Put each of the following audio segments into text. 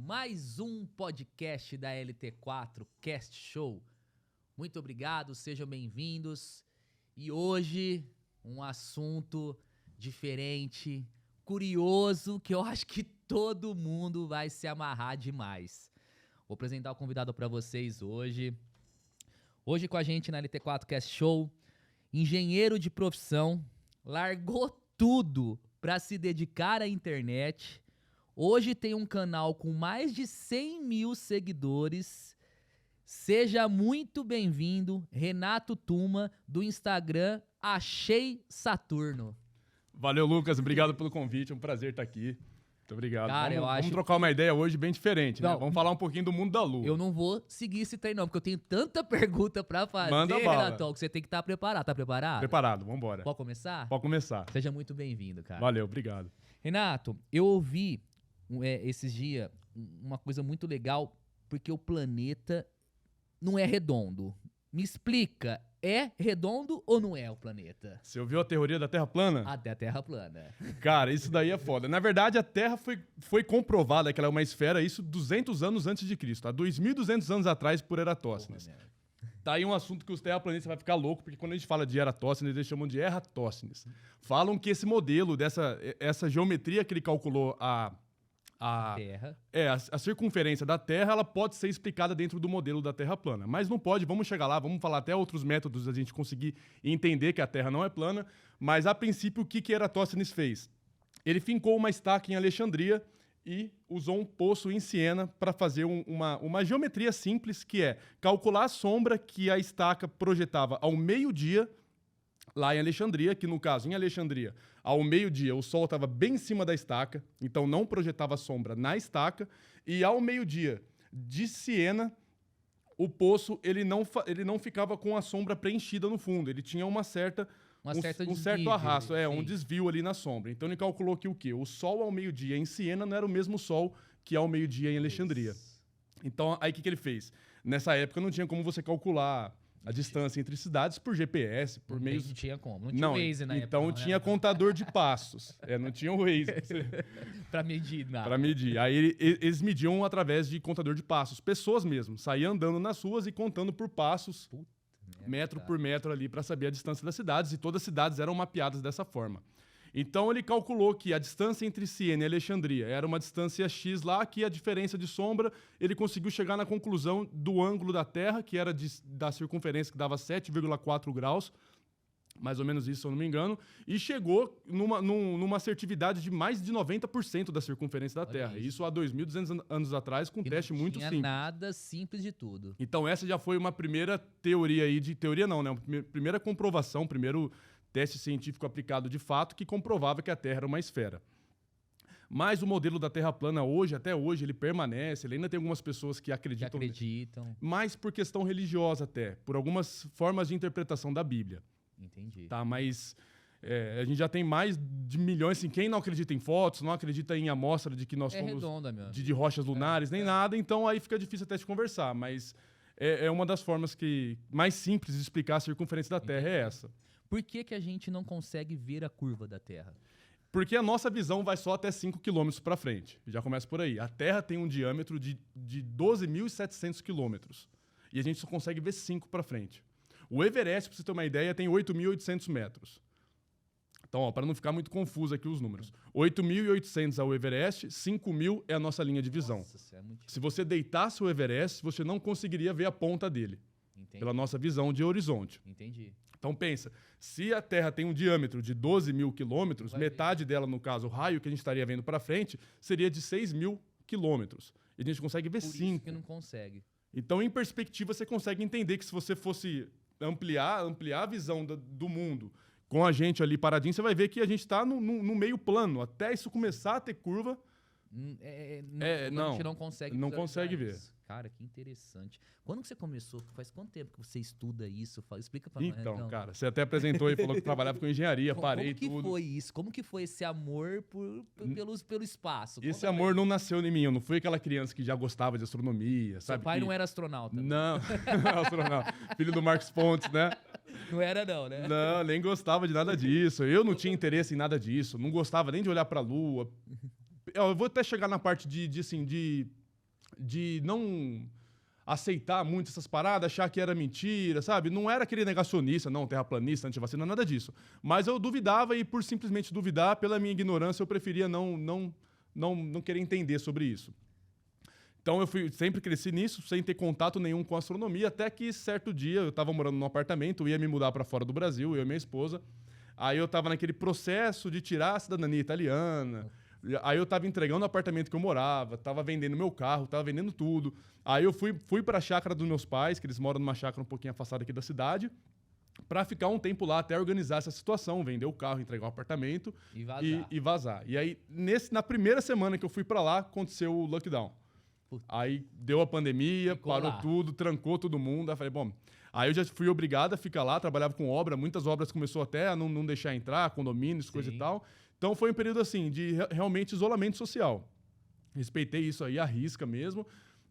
mais um podcast da LT4 Cast Show. Muito obrigado, sejam bem-vindos. E hoje, um assunto diferente, curioso, que eu acho que todo mundo vai se amarrar demais. Vou apresentar o convidado para vocês hoje. Hoje com a gente na LT4 Cast Show, engenheiro de profissão, largou tudo para se dedicar à internet. Hoje tem um canal com mais de 100 mil seguidores. Seja muito bem-vindo, Renato Tuma, do Instagram Achei Saturno. Valeu, Lucas. Obrigado pelo convite. É um prazer estar aqui. Muito obrigado. Cara, vamos trocar uma ideia hoje bem diferente, Não, né? Vamos falar um pouquinho do mundo da Lua. Eu não vou seguir esse trem, não, porque eu tenho tanta pergunta pra fazer, Manda bala. Renatão, que você tem que estar preparado. Tá preparado? Preparado, vamos embora. Pode começar? Pode começar. Seja muito bem-vindo, cara. Valeu, obrigado. Renato, eu ouvi esses dias uma coisa muito legal, porque o planeta não é redondo. Me explica, é redondo ou não é o planeta? Você ouviu a teoria da Terra plana? Até a Terra plana. Cara, isso daí é foda. Na verdade, a Terra foi comprovada que ela é uma esfera, isso 200 anos antes de Cristo, há 2.200 anos atrás por Eratóstenes. Tá aí um assunto que os terraplanistas vai ficar louco, porque quando a gente fala de Eratóstenes, eles chamam de Erratóstenes. Falam que esse modelo, essa geometria que ele calculou a Terra. A circunferência da Terra, ela pode ser explicada dentro do modelo da Terra plana. Mas não pode, vamos chegar lá, vamos falar até outros métodos da gente conseguir entender que a Terra não é plana. Mas, a princípio, o que Eratóstenes fez? Ele fincou uma estaca em Alexandria e usou um poço em Siena para fazer uma geometria simples, que é calcular a sombra que a estaca projetava ao meio-dia, lá em Alexandria, que no caso, em Alexandria, ao meio-dia, o sol estava bem em cima da estaca, então não projetava sombra na estaca, e ao meio-dia de Siena, o poço ele não ficava com a sombra preenchida no fundo, ele tinha um certo arrasto, um desvio ali na sombra. Então ele calculou que o quê? O sol ao meio-dia em Siena não era o mesmo sol que ao meio-dia em Alexandria. Então, aí o que ele fez? Nessa época não tinha como você calcular a distância entre cidades por GPS, por meios... Não tinha como. Não tinha o Waze na época. Então tinha contador de passos. Não tinha o Waze. Pra medir nada. Pra medir. Aí eles mediam através de contador de passos. Pessoas mesmo. Saíam andando nas ruas e contando por passos, metro por metro ali, pra saber a distância das cidades. E todas as cidades eram mapeadas dessa forma. Então ele calculou que a distância entre Siena e Alexandria era uma distância X lá, que a diferença de sombra, ele conseguiu chegar na conclusão do ângulo da Terra, que era da circunferência, que dava 7,4 graus, mais ou menos isso, se eu não me engano, e chegou numa assertividade de mais de 90% da circunferência da Terra. Isso há 2.200 anos atrás, com um teste muito simples. Não tinha nada simples de tudo. Então essa já foi uma primeira teoria aí, teoria não, né? Uma primeira comprovação, primeiro teste científico aplicado de fato, que comprovava que a Terra era uma esfera. Mas o modelo da Terra plana hoje, até hoje, ele permanece, ele ainda tem algumas pessoas que acreditam. Mais por questão religiosa até, por algumas formas de interpretação da Bíblia. Entendi. Tá, mas a gente já tem mais de milhões, assim, quem não acredita em fotos, não acredita em amostra de que nós somos redonda, meu. De rochas lunares, nem nada, então aí fica difícil até de conversar, mas é uma das formas mais simples de explicar a circunferência da Terra, é essa. Por que a gente não consegue ver a curva da Terra? Porque a nossa visão vai só até 5 km para frente. Já começa por aí. A Terra tem um diâmetro de 12.700 quilômetros. E a gente só consegue ver 5 para frente. O Everest, para você ter uma ideia, tem 8.800 metros. Então, para não ficar muito confuso aqui os números. 8.800 é o Everest, 5.000 é a nossa linha de visão. Nossa, Se você deitasse o Everest, você não conseguiria ver a ponta dele. Entendi. Pela nossa visão de horizonte. Entendi. Então pensa, se a Terra tem um diâmetro de 12.000 quilômetros, metade dela, no caso, o raio que a gente estaria vendo para frente, seria de 6.000 quilômetros. E a gente consegue ver 5. Por isso que não consegue. Então, em perspectiva, você consegue entender que se você fosse ampliar a visão do mundo com a gente ali paradinho, você vai ver que a gente está no meio plano. Até isso começar a ter curva, a gente não consegue Não consegue ver. Cara, que interessante. Quando que você começou? Faz quanto tempo que você estuda isso? Explica pra nós. Então, cara, você até apresentou e falou que trabalhava com engenharia, parei tudo. Como que foi isso? Como que foi esse amor pelo espaço? Esse amor não nasceu em mim. Eu não fui aquela criança que já gostava de astronomia, sabe? Seu pai não era astronauta? Não, astronauta. Filho do Marcos Pontes, né? Não era não, né? Não, nem gostava de nada disso. Eu não tinha interesse em nada disso. Não gostava nem de olhar pra Lua. Eu vou até chegar na parte de de não aceitar muito essas paradas, achar que era mentira, sabe? Não era aquele negacionista, não, terraplanista, antivacina, nada disso. Mas eu duvidava e por simplesmente duvidar, pela minha ignorância, eu preferia não querer entender sobre isso. Então eu sempre cresci nisso, sem ter contato nenhum com astronomia, até que certo dia eu estava morando num apartamento, eu ia me mudar para fora do Brasil, eu e minha esposa. Aí eu estava naquele processo de tirar a cidadania italiana. Aí eu estava entregando o apartamento que eu morava, estava vendendo meu carro, estava vendendo tudo. Aí eu fui para a chácara dos meus pais, que eles moram numa chácara um pouquinho afastada aqui da cidade, para ficar um tempo lá até organizar essa situação, vender o carro, entregar o apartamento e vazar. E aí, na primeira semana que eu fui para lá, aconteceu o lockdown. Aí deu a pandemia, parou tudo, trancou todo mundo. Aí falei, bom, aí eu já fui obrigado a ficar lá, trabalhava com obra, muitas obras começou até a não deixar entrar, condomínios, coisa e tal. Então foi um período assim de realmente isolamento social. Respeitei isso aí à risca mesmo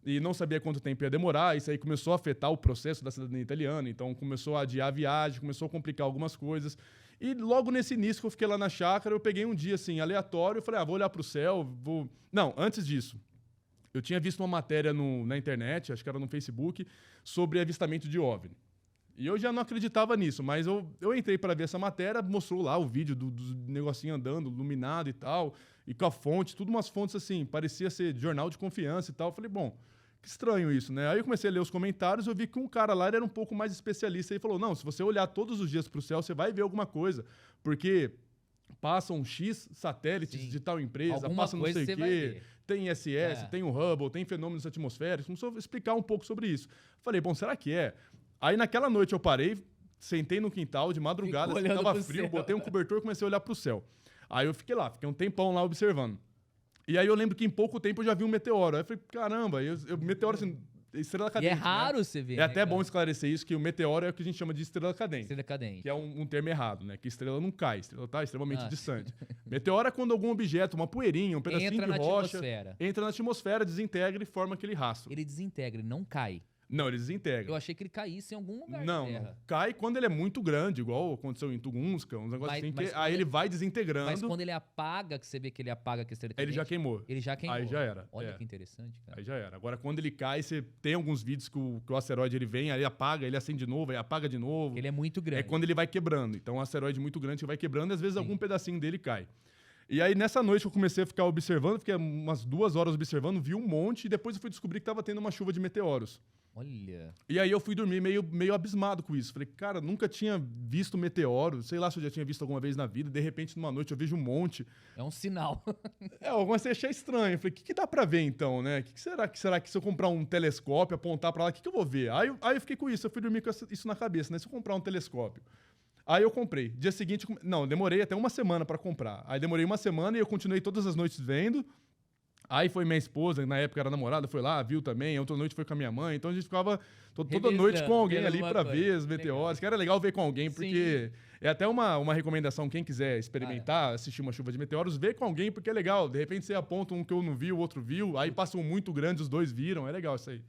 e não sabia quanto tempo ia demorar. Isso aí começou a afetar o processo da cidadania italiana, então começou a adiar a viagem, começou a complicar algumas coisas. E logo nesse início que eu fiquei lá na chácara, eu peguei um dia assim aleatório, falei, vou olhar para o céu, vou... Não, antes disso, eu tinha visto uma matéria na internet, acho que era no Facebook, sobre avistamento de OVNI. E eu já não acreditava nisso, mas eu entrei para ver essa matéria, mostrou lá o vídeo do negocinho andando, iluminado e tal, e com a fonte, tudo umas fontes assim, parecia ser jornal de confiança e tal. Eu falei, bom, que estranho isso, né? Aí eu comecei a ler os comentários, eu vi que um cara lá era um pouco mais especialista e falou, não, se você olhar todos os dias para o céu, você vai ver alguma coisa, porque passam X satélites de tal empresa, passa não sei o quê, tem ISS, tem o Hubble, tem fenômenos atmosféricos, começou a explicar um pouco sobre isso. Falei, bom, será que é? Aí naquela noite eu parei, sentei no quintal de madrugada, estava frio, botei um cobertor e comecei a olhar pro céu. Aí eu fiquei um tempão lá observando. E aí eu lembro que em pouco tempo eu já vi um meteoro. Aí eu falei, caramba, meteoro assim, estrela cadente. E é raro você ver. É até bom esclarecer isso, que o meteoro é o que a gente chama de estrela cadente. Estrela cadente. Que é um termo errado, né? Que estrela não cai, estrela tá extremamente distante. Meteoro é quando algum objeto, uma poeirinha, um pedacinho de rocha, entra na atmosfera, desintegra e forma aquele rastro. Ele desintegra, ele não cai. Não, ele desintegra. Eu achei que ele caísse em algum lugar da Terra. Não, cai quando ele é muito grande, igual aconteceu em Tunguska, uns negócios assim, aí ele vai desintegrando. Mas quando ele apaga, que você vê que ele apaga que estrela ele já queimou. Ele já queimou. Aí já era. Olha que interessante, cara. Aí já era. Agora, quando ele cai, você tem alguns vídeos que o asteroide ele vem, aí apaga, ele acende de novo, aí apaga de novo. Ele é muito grande. É quando ele vai quebrando. Então, um asteroide muito grande que vai quebrando e às vezes algum pedacinho dele cai. E aí, nessa noite, eu comecei a ficar observando, fiquei umas 2 horas observando, vi um monte, e depois eu fui descobrir que estava tendo uma chuva de meteoros. Olha. E aí eu fui dormir meio abismado com isso. Falei, cara, nunca tinha visto meteoro, sei lá se eu já tinha visto alguma vez na vida, de repente, numa noite, eu vejo um monte. É um sinal. Eu comecei a achar estranho. Falei, o que dá pra ver então, né? O que será que se eu comprar um telescópio, apontar pra lá, o que eu vou ver? Aí eu fiquei com isso, eu fui dormir com isso na cabeça, né? Se eu comprar um telescópio. Aí eu comprei. Dia seguinte, não, demorei até uma semana pra comprar. Aí demorei uma semana e eu continuei todas as noites vendo. Aí foi minha esposa, na época era namorada, foi lá, viu também. Outra noite foi com a minha mãe. Então a gente ficava toda noite com alguém ali pra ver os meteoros. Que era legal ver com alguém, porque é até uma recomendação, quem quiser experimentar, assistir uma chuva de meteoros, ver com alguém, porque é legal. De repente você aponta um que eu não vi, o outro viu. Aí passa um muito grande, os dois viram. É legal isso aí.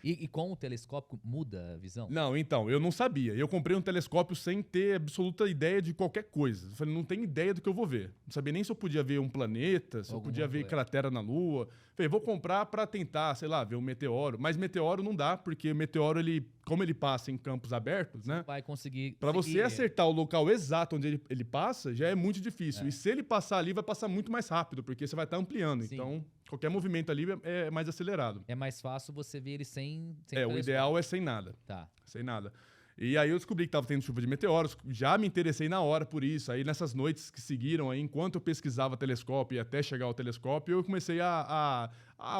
E com o telescópio muda a visão? Não, então, eu não sabia. Eu comprei um telescópio sem ter absoluta ideia de qualquer coisa. Eu falei, não tenho ideia do que eu vou ver. Não sabia nem se eu podia ver um planeta, se eu podia ver cratera na Lua. Falei, vou comprar para tentar, sei lá, ver um meteoro. Mas meteoro não dá, porque o meteoro, como ele passa em campos abertos, né? Vai conseguir... Para você acertar o local exato onde ele passa, já é muito difícil. E se ele passar ali, vai passar muito mais rápido, porque você vai estar ampliando. Sim. Então, qualquer movimento ali é mais acelerado. É mais fácil você ver ele sem o ideal é sem nada. Tá. Sem nada. E aí eu descobri que estava tendo chuva de meteoros, já me interessei na hora por isso. Aí nessas noites que seguiram, aí, enquanto eu pesquisava telescópio e até chegar ao telescópio, eu comecei a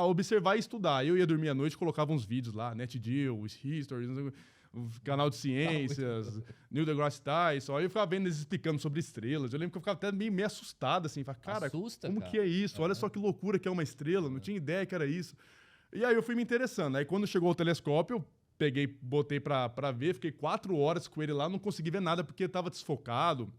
observar e estudar. Eu ia dormir à noite, colocava uns vídeos lá, NetGeo, History, o canal de ciências, Neil deGrasse Tyson. Aí eu ficava vendo eles explicando sobre estrelas. Eu lembro que eu ficava até meio assustado, assim. Falei, cara, como que é isso? Olha só que loucura que é uma estrela. Não tinha ideia que era isso. E aí eu fui me interessando. Aí quando chegou o telescópio, eu peguei, botei pra ver, fiquei 4 horas com ele lá, não consegui ver nada porque estava desfocado,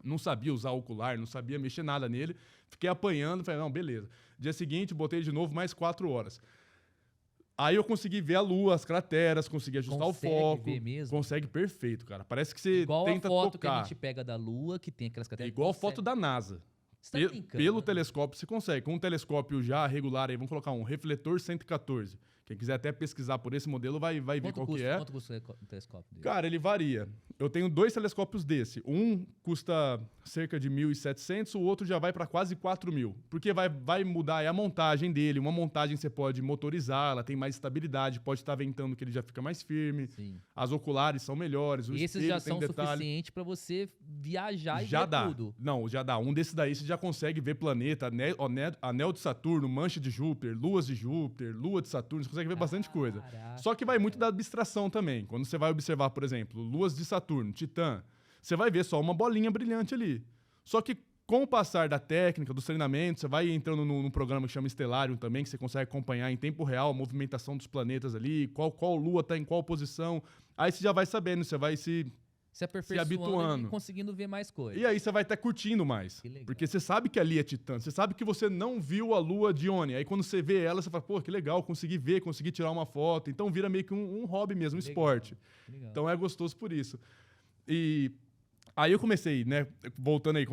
não sabia usar ocular, não sabia mexer nada nele. Fiquei apanhando, falei, não, beleza. Dia seguinte, botei de novo mais 4 horas. Aí eu consegui ver a Lua, as crateras, consegui ajustar o foco. Ver mesmo? Consegue perfeito, cara. Parece que você igual tenta a foto tocar. que a gente pega da Lua, que tem aquelas crateras. É igual a foto da NASA. Você tá brincando? Pelo telescópio você consegue. Com um telescópio já regular, aí vamos colocar um refletor 114. Quem quiser até pesquisar por esse modelo vai ver qual que é. Quanto custa o telescópio dele? Cara, ele varia. Eu tenho 2 telescópios desse. Um custa cerca de 1.700, o outro já vai para quase 4.000. Porque vai mudar a montagem dele. Uma montagem você pode motorizar, ela tem mais estabilidade, pode estar ventando que ele já fica mais firme. Sim. As oculares são melhores, o Esses espelho já tem são detalhe. suficientes para você viajar e Já ver dá. tudo. Não, já dá. Um desses daí você já consegue ver planeta, anel de Saturno, mancha de Júpiter, luas de Júpiter, lua de Saturno, você consegue ver bastante coisa. Caraca. Só que vai muito da abstração também. Quando você vai observar, por exemplo, luas de Saturno, Titã, você vai ver só uma bolinha brilhante ali. Só que com o passar da técnica, dos treinamentos, você vai entrando num programa que chama Stellarium também, que você consegue acompanhar em tempo real a movimentação dos planetas ali, qual lua está em qual posição. Aí você já vai sabendo, você vai se aperfeiçoando habituando. e conseguindo ver mais coisas. E aí você vai estar curtindo mais. Que legal. Porque você sabe que ali é Titã. Você sabe que você não viu a lua de Ione. Aí quando você vê ela, você fala, pô, que legal, consegui ver, consegui tirar uma foto. Então vira meio que um hobby mesmo, um esporte. Legal. Então é gostoso por isso. E aí eu comecei, né, voltando aí,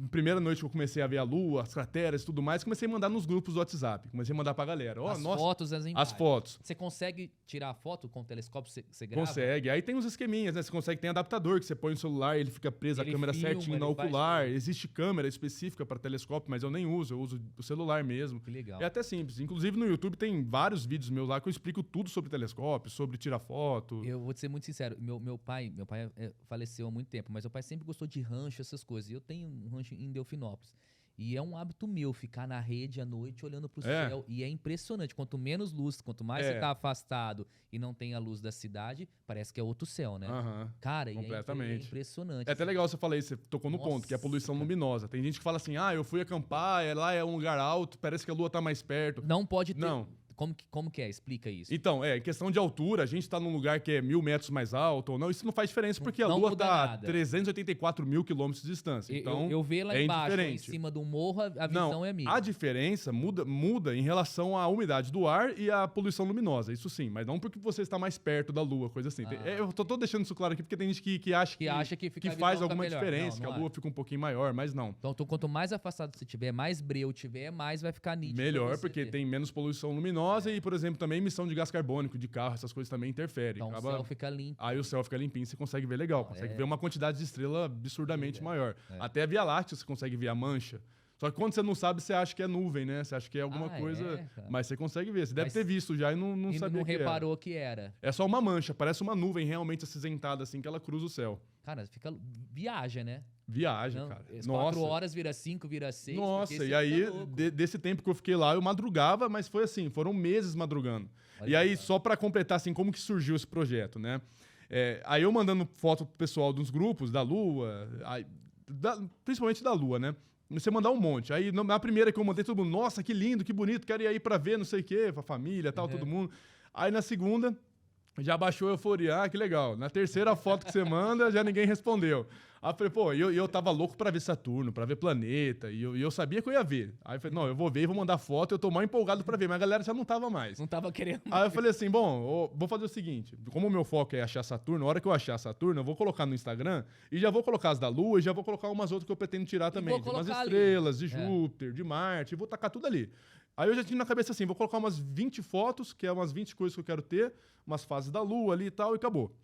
primeira noite que eu comecei a ver a lua, as crateras e tudo mais, comecei a mandar nos grupos do WhatsApp. Comecei a mandar pra galera. As fotos, as imagens. As fotos. Você consegue tirar a foto com o telescópio? Você grava? Consegue. Aí tem uns esqueminhas, né? Você consegue, tem adaptador que você põe no celular, ele fica preso, Ele a câmera filma, certinho na ele faz ocular. tudo. Existe câmera específica para telescópio, mas eu nem uso, eu uso o celular mesmo. Que legal. É até simples. Inclusive no YouTube tem vários vídeos meus lá que eu explico tudo sobre telescópio, sobre tirar foto. Eu vou te ser muito sincero, meu pai faleceu há muito tempo, mas meu pai sempre gostou de rancho, essas coisas. E eu tenho um rancho em Delfinópolis. E é um hábito meu ficar na rede à noite olhando pro céu. E é impressionante. Quanto menos luz, quanto mais você tá afastado e não tem a luz da cidade, parece que é outro céu, né? Cara, completamente. é impressionante. É até legal você falar isso, você tocou no ponto, que é a poluição luminosa. Tem gente que fala assim, eu fui acampar, lá é um lugar alto, parece que a lua tá mais perto. Não pode ter... Não. Como que é? Explica isso. Então, em questão de altura, a gente tá num lugar que é 1.000 metros mais alto ou não, isso não faz diferença, porque a Lua tá a 384 mil quilômetros de distância. Então, eu vejo lá embaixo, em indiferente. cima do morro, a visão é minha. A diferença muda em relação à umidade do ar e à poluição luminosa, isso sim, mas não porque você está mais perto da Lua, coisa assim. Eu tô deixando isso claro aqui porque tem gente que acha que faz alguma diferença, que a Lua fica um pouquinho maior, mas não. Então, quanto mais afastado você tiver, mais breu tiver, mais vai ficar nítido. Melhor, porque tem menos poluição luminosa e, por exemplo, também emissão de gás carbônico de carro, essas coisas também interferem. Então o céu fica limpo. Aí o céu fica limpinho, você consegue ver legal, consegue ver uma quantidade de estrela absurdamente maior. Até a Via Láctea você consegue ver a mancha. Só que quando você não sabe, você acha que é nuvem, né? Você acha que é alguma coisa. Mas você consegue ver. Você deve ter visto já e não sabia que era. Não reparou que era. É só uma mancha, parece uma nuvem realmente acinzentada assim que ela cruza o céu. Cara, viaja, né? Viagem, cara. 4 horas vira 5, vira 6. Nossa, e aí, desse tempo que eu fiquei lá, eu madrugava, mas foi assim, foram meses madrugando. E aí, só pra completar, assim, como que surgiu esse projeto, né? Aí eu mandando foto pro pessoal dos grupos, da Lua, principalmente da Lua, né? Comecei a mandar um monte. Aí, na primeira que eu mandei, todo mundo, nossa, que lindo, que bonito, quero ir aí pra ver, não sei o quê, pra família, tal, todo mundo. Aí, na segunda, já baixou a euforia, que legal. Na terceira foto que você manda, já ninguém respondeu. Aí eu falei, pô, eu tava louco pra ver Saturno, pra ver planeta, e eu sabia que eu ia ver. Aí eu falei, não, eu vou ver e vou mandar foto, eu tô mal empolgado pra ver, mas a galera já não tava mais. Não tava querendo. Aí eu falei assim, bom, vou fazer o seguinte, como o meu foco é achar Saturno, na hora que eu achar Saturno, eu vou colocar no Instagram, e já vou colocar as da Lua, e já vou colocar umas outras que eu pretendo tirar também, de umas estrelas, de Júpiter, de Marte, e vou tacar tudo ali. Aí eu já tinha na cabeça assim, vou colocar umas 20 fotos, que é umas 20 coisas que eu quero ter, umas fases da Lua ali e tal, e acabou.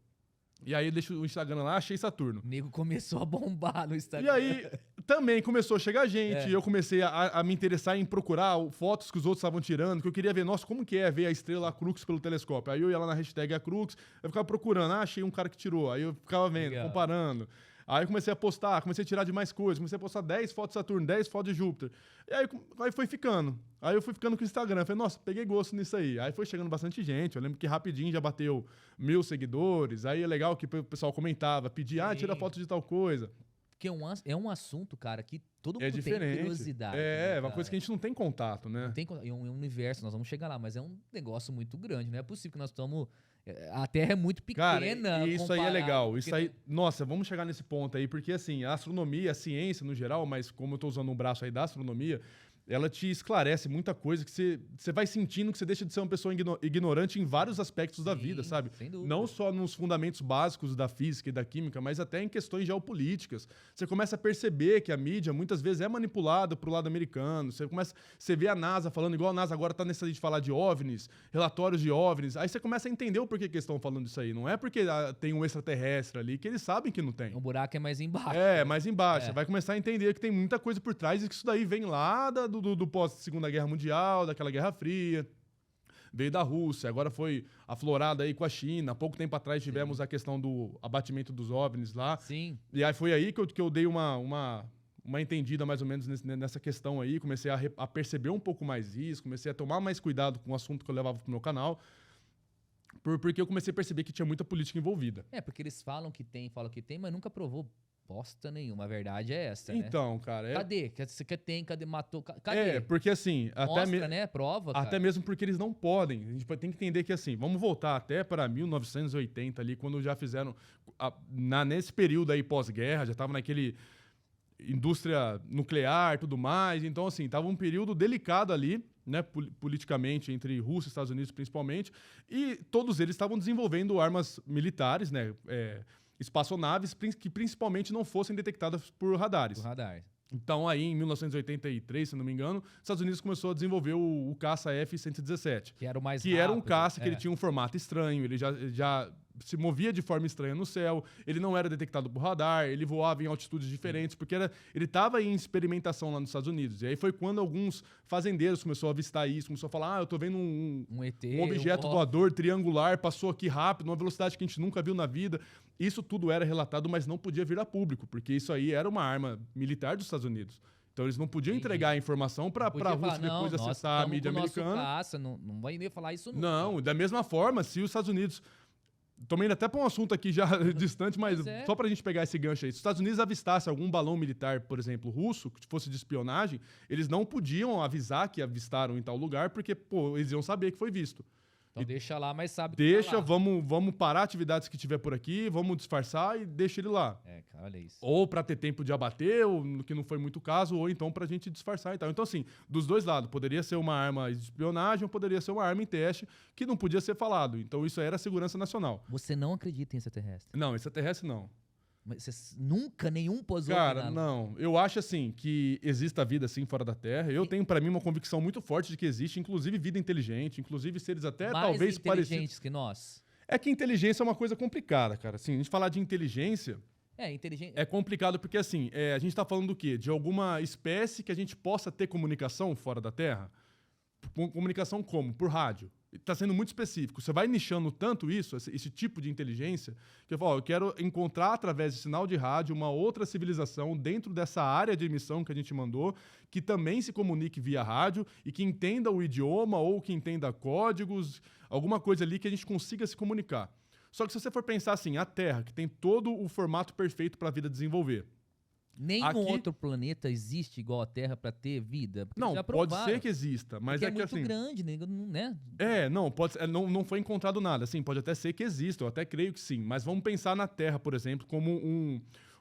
E aí eu deixo o Instagram lá, achei Saturno. O nego começou a bombar no Instagram. E aí também começou a chegar gente, e eu comecei a me interessar em procurar fotos que os outros estavam tirando, que eu queria ver, nossa, como que é ver a estrela Crux pelo telescópio? Aí eu ia lá na hashtag Crux, eu ficava procurando, achei um cara que tirou, aí eu ficava vendo, comparando. Aí eu comecei a postar, comecei a tirar de mais coisas, comecei a postar 10 fotos de Saturno, 10 fotos de Júpiter. E aí foi ficando. Aí eu fui ficando com o Instagram. Falei, nossa, peguei gosto nisso aí. Aí foi chegando bastante gente. Eu lembro que rapidinho já bateu 1.000 seguidores. Aí é legal que o pessoal comentava, pedia, tira foto de tal coisa. Porque é um assunto, cara, que todo mundo diferente. tem curiosidade. É uma coisa que a gente não tem contato, né? É um universo, nós vamos chegar lá, mas é um negócio muito grande. Não é possível que nós estamos... A Terra é muito pequena. Cara, isso aí é legal. Isso aí, nossa, vamos chegar nesse ponto aí, porque assim, a astronomia, a ciência no geral, mas como eu tô usando um braço aí da astronomia, ela te esclarece muita coisa que você vai sentindo que você deixa de ser uma pessoa ignorante em vários aspectos da vida, sabe? Sem dúvida. Não só nos fundamentos básicos da física e da química, mas até em questões geopolíticas. Você começa a perceber que a mídia muitas vezes é manipulada pro lado americano. Você vê a NASA falando, igual a NASA agora tá nessa de falar de OVNIs, relatórios de OVNIs. Aí você começa a entender o porquê que eles estão falando isso aí. Não é porque tem um extraterrestre ali que eles sabem que não tem. O buraco é mais embaixo. É, mais embaixo. Você vai começar a entender que tem muita coisa por trás e que isso daí vem lá do pós-Segunda Guerra Mundial, daquela Guerra Fria. Veio da Rússia, agora foi aflorada aí com a China. Há pouco tempo atrás tivemos a questão do abatimento dos OVNIs lá. Sim. E aí foi aí que eu dei uma entendida mais ou menos nessa questão aí. Comecei a perceber um pouco mais isso, comecei a tomar mais cuidado com o assunto que eu levava pro meu canal. Porque eu comecei a perceber que tinha muita política envolvida. Porque eles falam que tem, mas nunca provou bosta nenhuma. A verdade é essa, Então, né? cara... Cadê? Você quer tem, cadê? Matou? Cadê? Porque assim... Mostra, né? Prova, cara. Até mesmo porque eles não podem. A gente tem que entender que assim, vamos voltar até para 1980 ali, quando já fizeram... nesse período aí pós-guerra, já tava naquele... indústria nuclear e tudo mais. Então, assim, tava um período delicado ali, né, politicamente, entre Rússia e Estados Unidos principalmente, e todos eles estavam desenvolvendo armas militares, né, espaçonaves que principalmente não fossem detectadas por radares. Por radar. Então, aí, em 1983, se não me engano, os Estados Unidos começou a desenvolver o caça F-117. Que era o mais Que rápido. era um caça que ele tinha um formato estranho, ele já se movia de forma estranha no céu, ele não era detectado por radar, ele voava em altitudes diferentes, porque ele estava em experimentação lá nos Estados Unidos. E aí foi quando alguns fazendeiros começaram a avistar isso, começou a falar, eu tô vendo um ET, um objeto voador triangular, passou aqui rápido, numa velocidade que a gente nunca viu na vida. Isso tudo era relatado, mas não podia vir a público, porque isso aí era uma arma militar dos Estados Unidos. Então eles não podiam entregar a informação para a Rússia depois acessar a mídia americana. Caça, não vai nem falar isso nunca. Não, da mesma forma, se os Estados Unidos... Tô indo até para um assunto aqui já distante, mas só pra gente pegar esse gancho aí. Se os Estados Unidos avistassem algum balão militar, por exemplo, russo, que fosse de espionagem, eles não podiam avisar que avistaram em tal lugar, porque, eles iam saber que foi visto. Então deixa lá, mas sabe que Deixa, tá lá. vamos parar atividades que tiver por aqui, vamos disfarçar e deixa ele lá. Cara, olha isso. Ou pra ter tempo de abater, ou que não foi muito caso, ou então pra gente disfarçar e tal. Então, assim, dos dois lados, poderia ser uma arma de espionagem ou poderia ser uma arma em teste que não podia ser falado. Então, isso aí era segurança nacional. Você não acredita em extraterrestre? Não, extraterrestre não. Mas você nunca nenhum posou? Cara, não. Eu acho, assim, que exista vida, assim, fora da Terra. Eu tenho, pra mim, uma convicção muito forte de que existe, inclusive, vida inteligente, inclusive seres até mais talvez inteligentes parecidos. que nós? É que inteligência é uma coisa complicada, cara. Assim, a gente falar de inteligência... inteligente. É complicado porque, assim, a gente tá falando do quê? De alguma espécie que a gente possa ter comunicação fora da Terra? Comunicação como? Por rádio. Tá sendo muito específico. Você vai nichando tanto isso, esse tipo de inteligência, que eu falo, eu quero encontrar através de sinal de rádio uma outra civilização dentro dessa área de emissão que a gente mandou, que também se comunique via rádio e que entenda o idioma ou que entenda códigos, alguma coisa ali que a gente consiga se comunicar. Só que se você for pensar assim, a Terra, que tem todo o formato perfeito para a vida desenvolver. Nenhum outro planeta existe igual a Terra para ter vida? Porque não, pode ser que exista, mas é que muito grande, né? Não, pode ser, não foi encontrado nada. Assim, pode até ser que exista, eu até creio que sim. Mas vamos pensar na Terra, por exemplo, como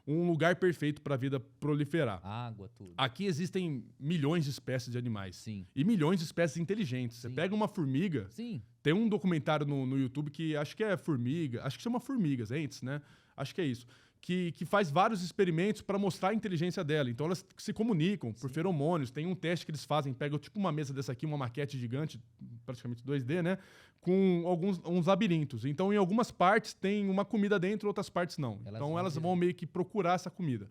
um lugar perfeito para a vida proliferar. Água, tudo. Aqui existem milhões de espécies de animais. Sim. E milhões de espécies inteligentes. Sim. Você pega uma formiga... Sim. Tem um documentário no YouTube que acho que é formiga... Acho que chama Formigas, entes, né? Acho que é isso. Que faz vários experimentos para mostrar a inteligência dela. Então elas se comunicam por feromônios. Tem um teste que eles fazem, pegam tipo uma mesa dessa aqui, uma maquete gigante, praticamente 2D, né? Com uns labirintos. Então em algumas partes tem uma comida dentro, outras partes não. Então elas vão meio que procurar essa comida.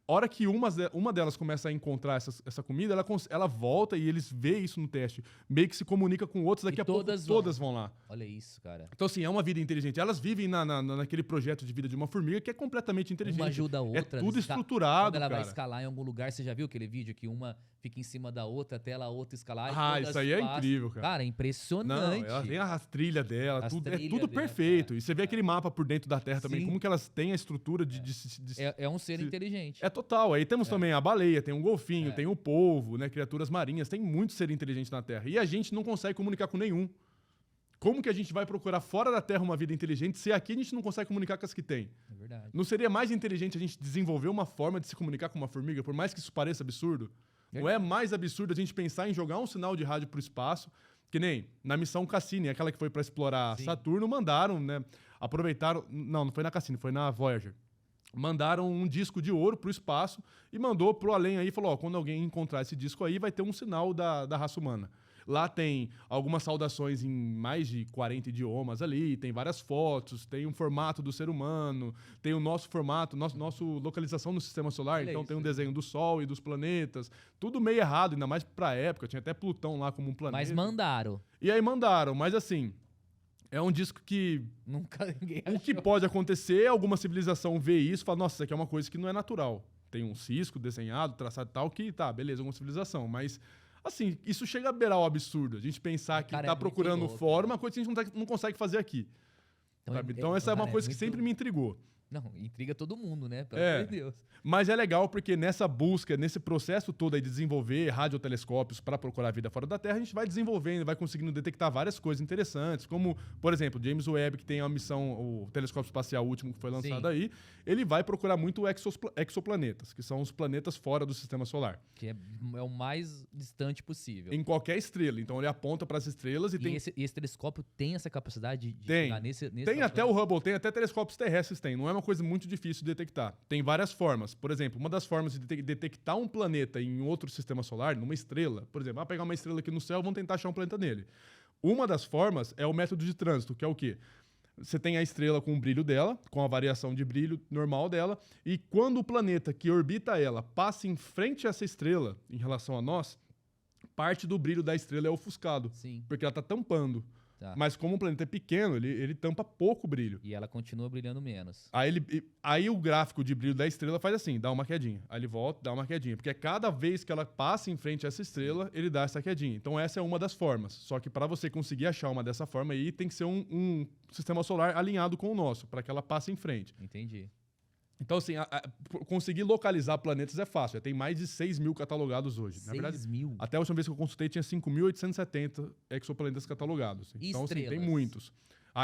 A hora que uma delas começa a encontrar essa comida, ela volta e eles veem isso no teste. Meio que se comunica com outros, daqui a pouco todas vão lá. Olha isso, cara. Então, assim, é uma vida inteligente. Elas vivem naquele projeto de vida de uma formiga que é completamente inteligente. Uma ajuda a outra. É tudo estruturado, quando ela cara. vai escalar em algum lugar, você já viu aquele vídeo que uma fica em cima da outra até a outra escalar? Isso aí é incrível, cara. Cara, é impressionante. Não, ela tem a trilha dela, é tudo dela, perfeito. cara. E você vê aquele mapa por dentro da Terra também, como que elas têm a estrutura de é um ser inteligente. É total. Aí temos também a baleia, tem um golfinho, tem o polvo, né? Criaturas marinhas, tem muito ser inteligente na Terra. E a gente não consegue comunicar com nenhum. Como que a gente vai procurar fora da Terra uma vida inteligente se aqui a gente não consegue comunicar com as que tem? É verdade. Não seria mais inteligente a gente desenvolver uma forma de se comunicar com uma formiga, por mais que isso pareça absurdo? Não é mais absurdo a gente pensar em jogar um sinal de rádio para o espaço, que nem na missão Cassini, aquela que foi para explorar Saturno, mandaram, né? Aproveitaram. Não foi na Cassini, foi na Voyager. Mandaram um disco de ouro para o espaço e mandou pro além aí, falou, ó, quando alguém encontrar esse disco aí, vai ter um sinal da raça humana. Lá tem algumas saudações em mais de 40 idiomas ali, tem várias fotos, tem um formato do ser humano, tem o nosso formato, nossa localização no sistema solar, então tem um desenho do Sol e dos planetas, tudo meio errado, ainda mais pra época, tinha até Plutão lá como um planeta. Mas mandaram. E aí mandaram, mas assim, é um disco que... Nunca ninguém achou. O que pode acontecer é alguma civilização ver isso e falar, nossa, isso aqui é uma coisa que não é natural. Tem um cisco desenhado, traçado e tal, que tá, beleza, alguma civilização, mas... Assim, isso chega a beirar o absurdo. A gente pensar que tá procurando fora uma coisa que a gente não consegue fazer aqui. Então essa é uma coisa que sempre me intrigou. Não, intriga todo mundo, né? Pelo amor de Deus. Mas é legal porque nessa busca, nesse processo todo aí de desenvolver radiotelescópios para procurar vida fora da Terra, a gente vai desenvolvendo, vai conseguindo detectar várias coisas interessantes, como, por exemplo, o James Webb, que tem a missão, o telescópio espacial último que foi lançado aí, ele vai procurar muito exoplanetas, que são os planetas fora do sistema solar. Que é o mais distante possível. Em qualquer estrela. Então ele aponta para as estrelas e tem... Esse telescópio tem essa capacidade de tem. chegar nesse tem até o Hubble, tem até telescópios terrestres, tem. Não é uma coisa muito difícil de detectar. Tem várias formas. Por exemplo, uma das formas de detectar um planeta em outro sistema solar, numa estrela, por exemplo, pegar uma estrela aqui no céu, vão tentar achar um planeta nele. Uma das formas é o método de trânsito, que é o quê? Você tem a estrela com o brilho dela, com a variação de brilho normal dela, e quando o planeta que orbita ela passa em frente a essa estrela, em relação a nós, parte do brilho da estrela é ofuscado. Sim. Porque ela está tampando. Tá. Mas como o planeta é pequeno, ele tampa pouco brilho. E ela continua brilhando menos. Aí o gráfico de brilho da estrela faz assim, dá uma quedinha. Aí ele volta, dá uma quedinha. Porque cada vez que ela passa em frente a essa estrela, ele dá essa quedinha. Então essa é uma das formas. Só que para você conseguir achar uma dessa forma aí, tem que ser um sistema solar alinhado com o nosso, para que ela passe em frente. Entendi. Então, assim, conseguir localizar planetas é fácil. Já tem mais de 6 mil catalogados hoje. 6 Na verdade, mil? até a última vez que eu consultei, tinha 5.870 exoplanetas catalogados. E então, assim, estrelas? tem muitos.